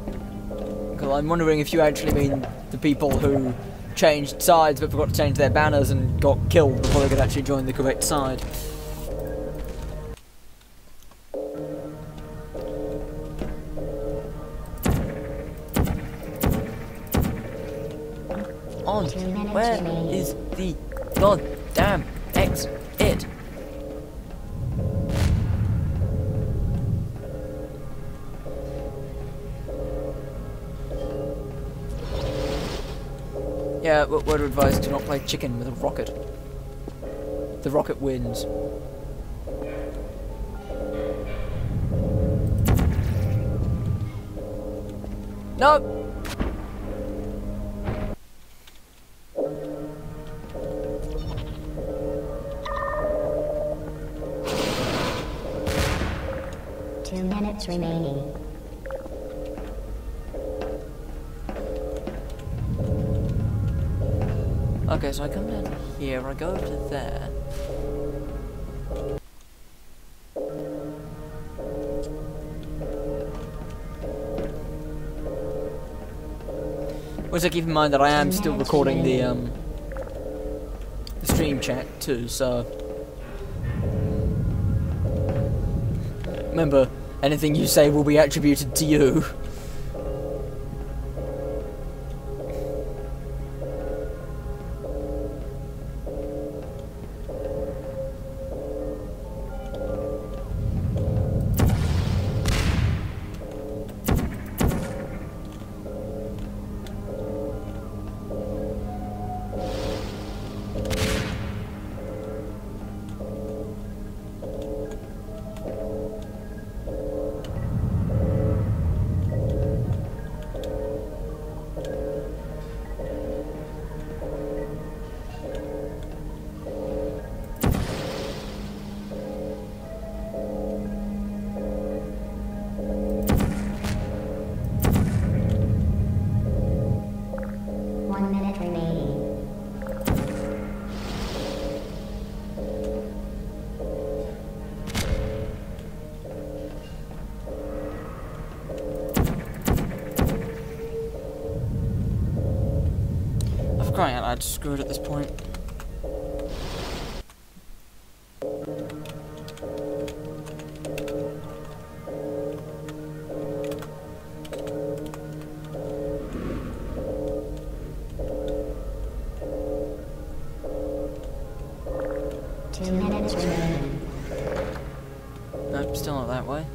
because I'm wondering if you actually mean the people who changed sides but forgot to change their banners and got killed before they could actually join the correct side. On, where is the goddamn exit? Yeah, word of advice, do not play chicken with a rocket. The rocket wins. No! Two minutes remaining. Okay, so I come down here, I go to there. Also keep in mind that I am still recording the stream chat too, so... Remember, anything you say will be attributed to you. Crying out loud, screwed at this point. Two minutes remaining. Nope, still not that way.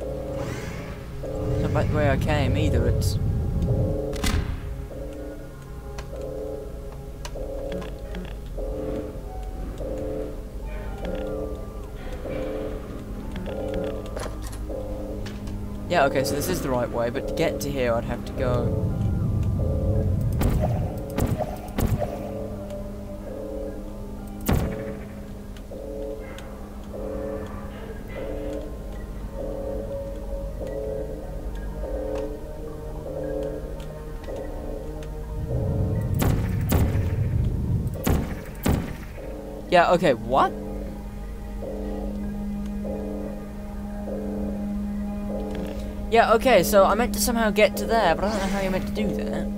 Not back the way I came either, it's... Yeah, okay, so this is the right way, but to get to here I'd have to go... Yeah, okay, what? Yeah, okay, so I meant to somehow get to there, but I don't know how you're meant to do that.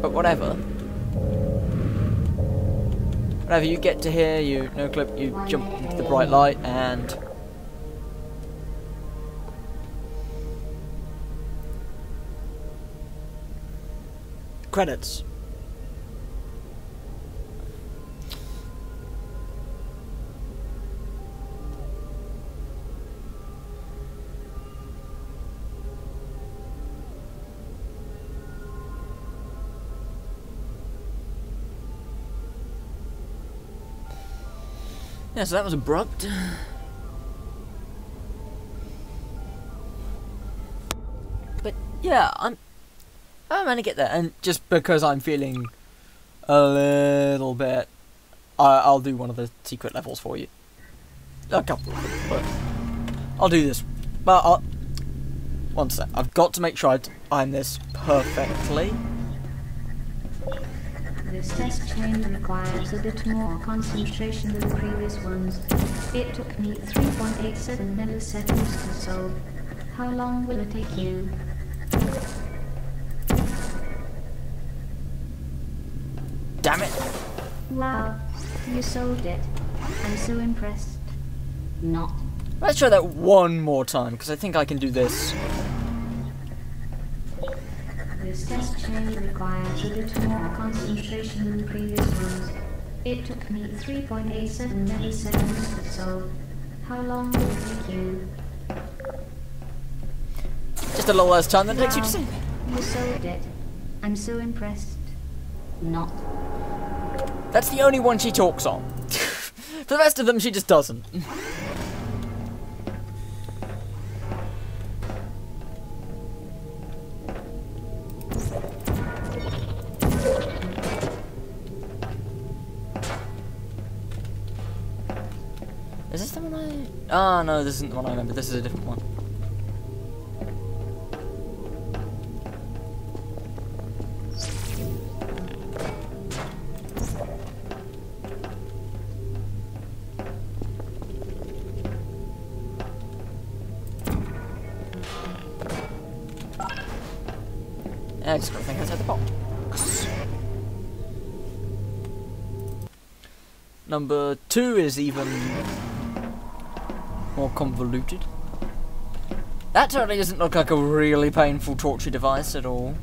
But whatever. Whatever, you get to here, you no clip, you jump into the bright light, and... Credits. Yeah, so that was abrupt. But yeah, I'm gonna get there, and just because I'm feeling a little bit, I'll do one of the secret levels for you. A couple of them, but I'll do this. But one sec, I've got to make sure I time this perfectly. This test chain requires a bit more concentration than the previous ones. It took me 3.87 milliseconds to solve. How long will it take you? Damn it! Wow, you solved it. I'm so impressed. Not. Let's try that one more time, because I think I can do this. This test chain requires a bit more concentration than the previous ones. It took me 3.87 milliseconds to solve. How long will it take you? Just a little less time than it takes you to say. You solved it. I'm so impressed. Not. That's the only one she talks on. For the rest of them, she just doesn't. Is this the one I... Ah, no, this isn't the one I remember. This is a different one. I just got to think outside the box. Number 2 is even more convoluted. That totally doesn't look like a really painful torture device at all.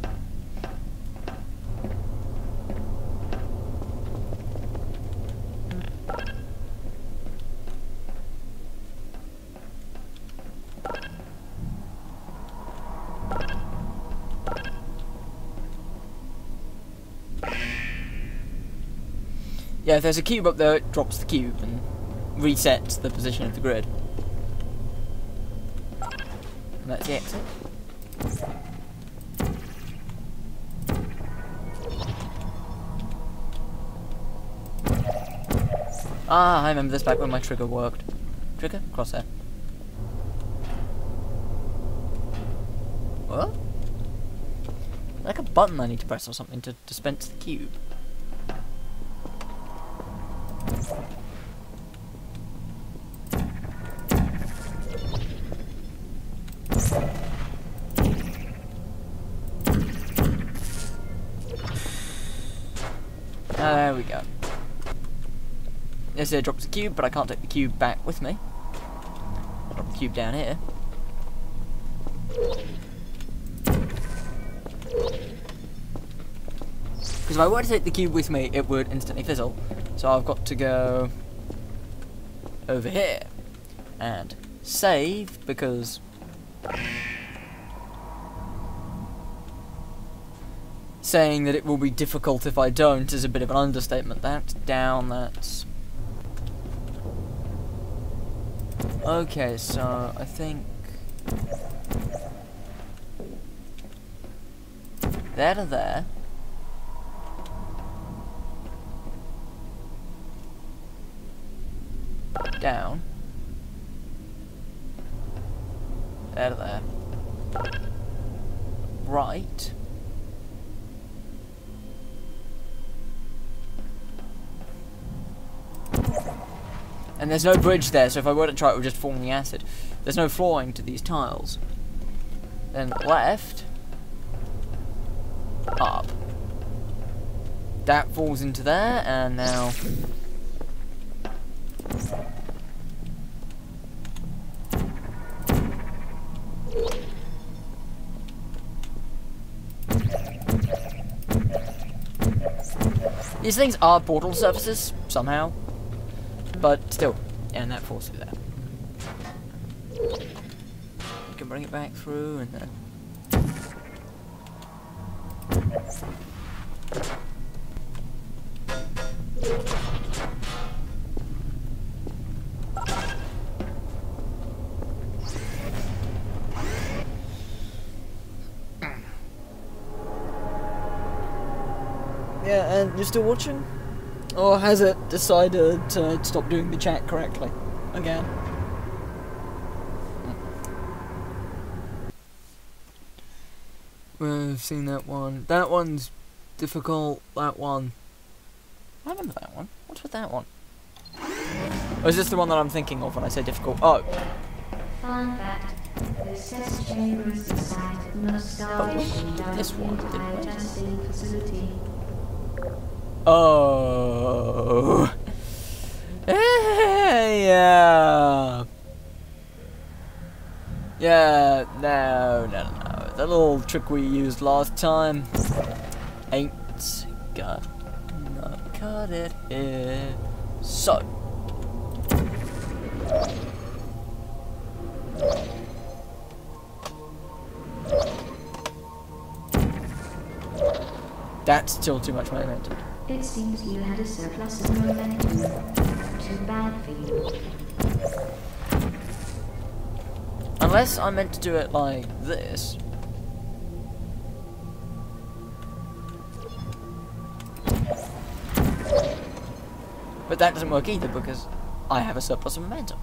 Yeah, if there's a cube up there, it drops the cube and resets the position of the grid. And that's the exit. Ah, I remember this back when my trigger worked. Trigger? Crosshair. What? Like a button I need to press or something to dispense the cube. There we go. This here drops the cube, but I can't take the cube back with me. I'll drop the cube down here. Because if I were to take the cube with me, it would instantly fizzle. So I've got to go over here and save, because saying that it will be difficult if I don't is a bit of an understatement. That's down, that's... Okay, so I think... there to there. Down. There to there. Right. And there's no bridge there, so if I were to try it would just fall in the acid. There's no flooring to these tiles. Then left. Up. That falls into there, and now... These things are portal surfaces, somehow. But still, and that falls through that. You can bring it back through and then... Yeah, and you're still watching? Or has it decided to stop doing the chat correctly? Again. We've seen that one. That one's difficult. That one. I remember that one. What's with that one? Or is this the one that I'm thinking of when I say difficult? Oh. Fun fact. The test chamber is the site of most starvation This one, by a didn't we? testing facility. Oh. Yeah. Yeah, no. The little trick we used last time ain't gonna cut it here. So. That's still too much momentum. It seems you had a surplus of momentum. Too bad for you. Unless I meant to do it like this. But that doesn't work either because I have a surplus of momentum.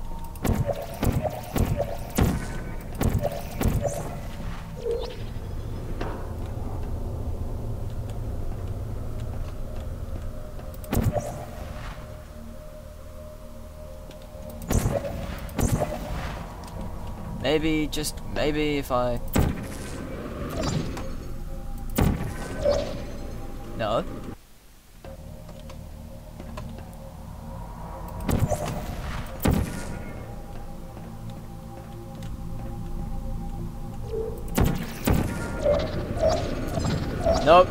Maybe, just maybe if I... No. Nope.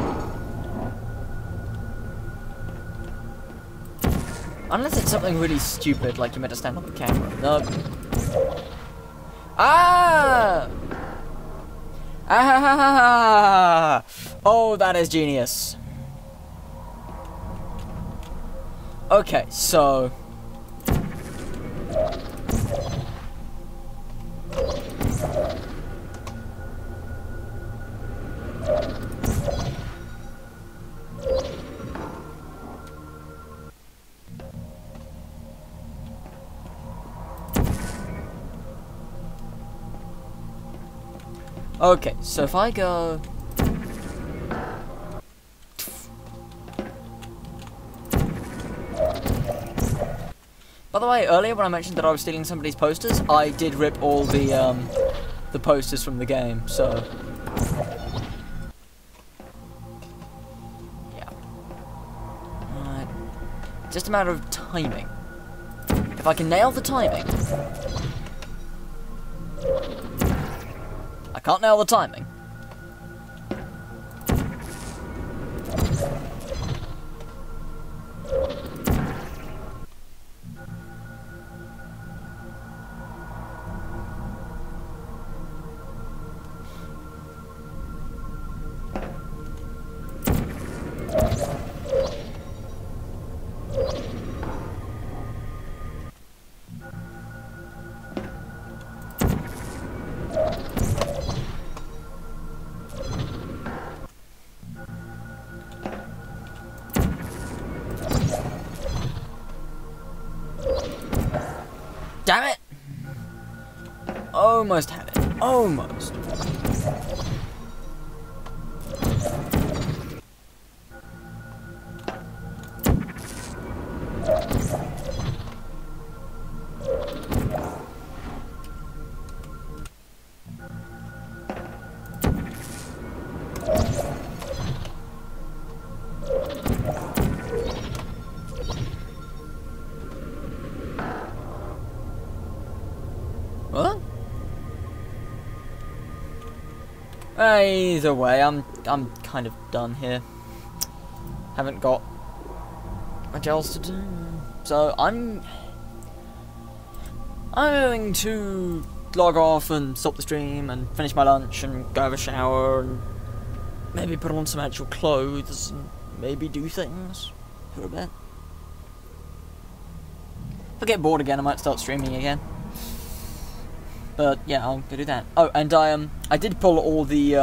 Unless it's something really stupid, like you meant to stand on the camera. Nope. Ah! Ah! Oh, that is genius. Okay, so... Okay, so if I go... By the way, earlier when I mentioned that I was stealing somebody's posters, I did rip all the posters from the game, so... Yeah. Alright. Just a matter of timing. If I can nail the timing... I can't nail the timing. Damn it! Almost had it. Almost. What? Either way, I'm kind of done here. Haven't got much else to do, so I'm going to log off and stop the stream and finish my lunch and go have a shower and maybe put on some actual clothes and maybe do things for a bit. If I get bored again, I might start streaming again. But yeah, I'll go do that. Oh, and I did pull all the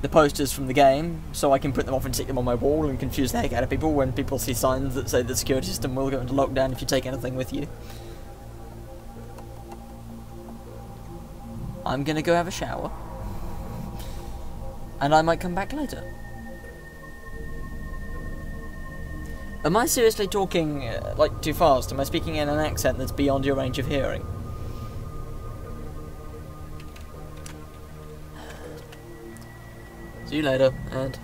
posters from the game, so I can print them off and stick them on my wall and confuse the heck out of people when people see signs that say the security system will go into lockdown if you take anything with you. I'm gonna go have a shower, and I might come back later. Am I seriously talking like too fast? Am I speaking in an accent that's beyond your range of hearing? See you later, and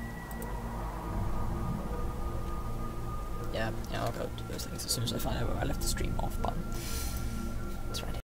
yeah, I'll go do those things as soon as I find out where I left the stream off button.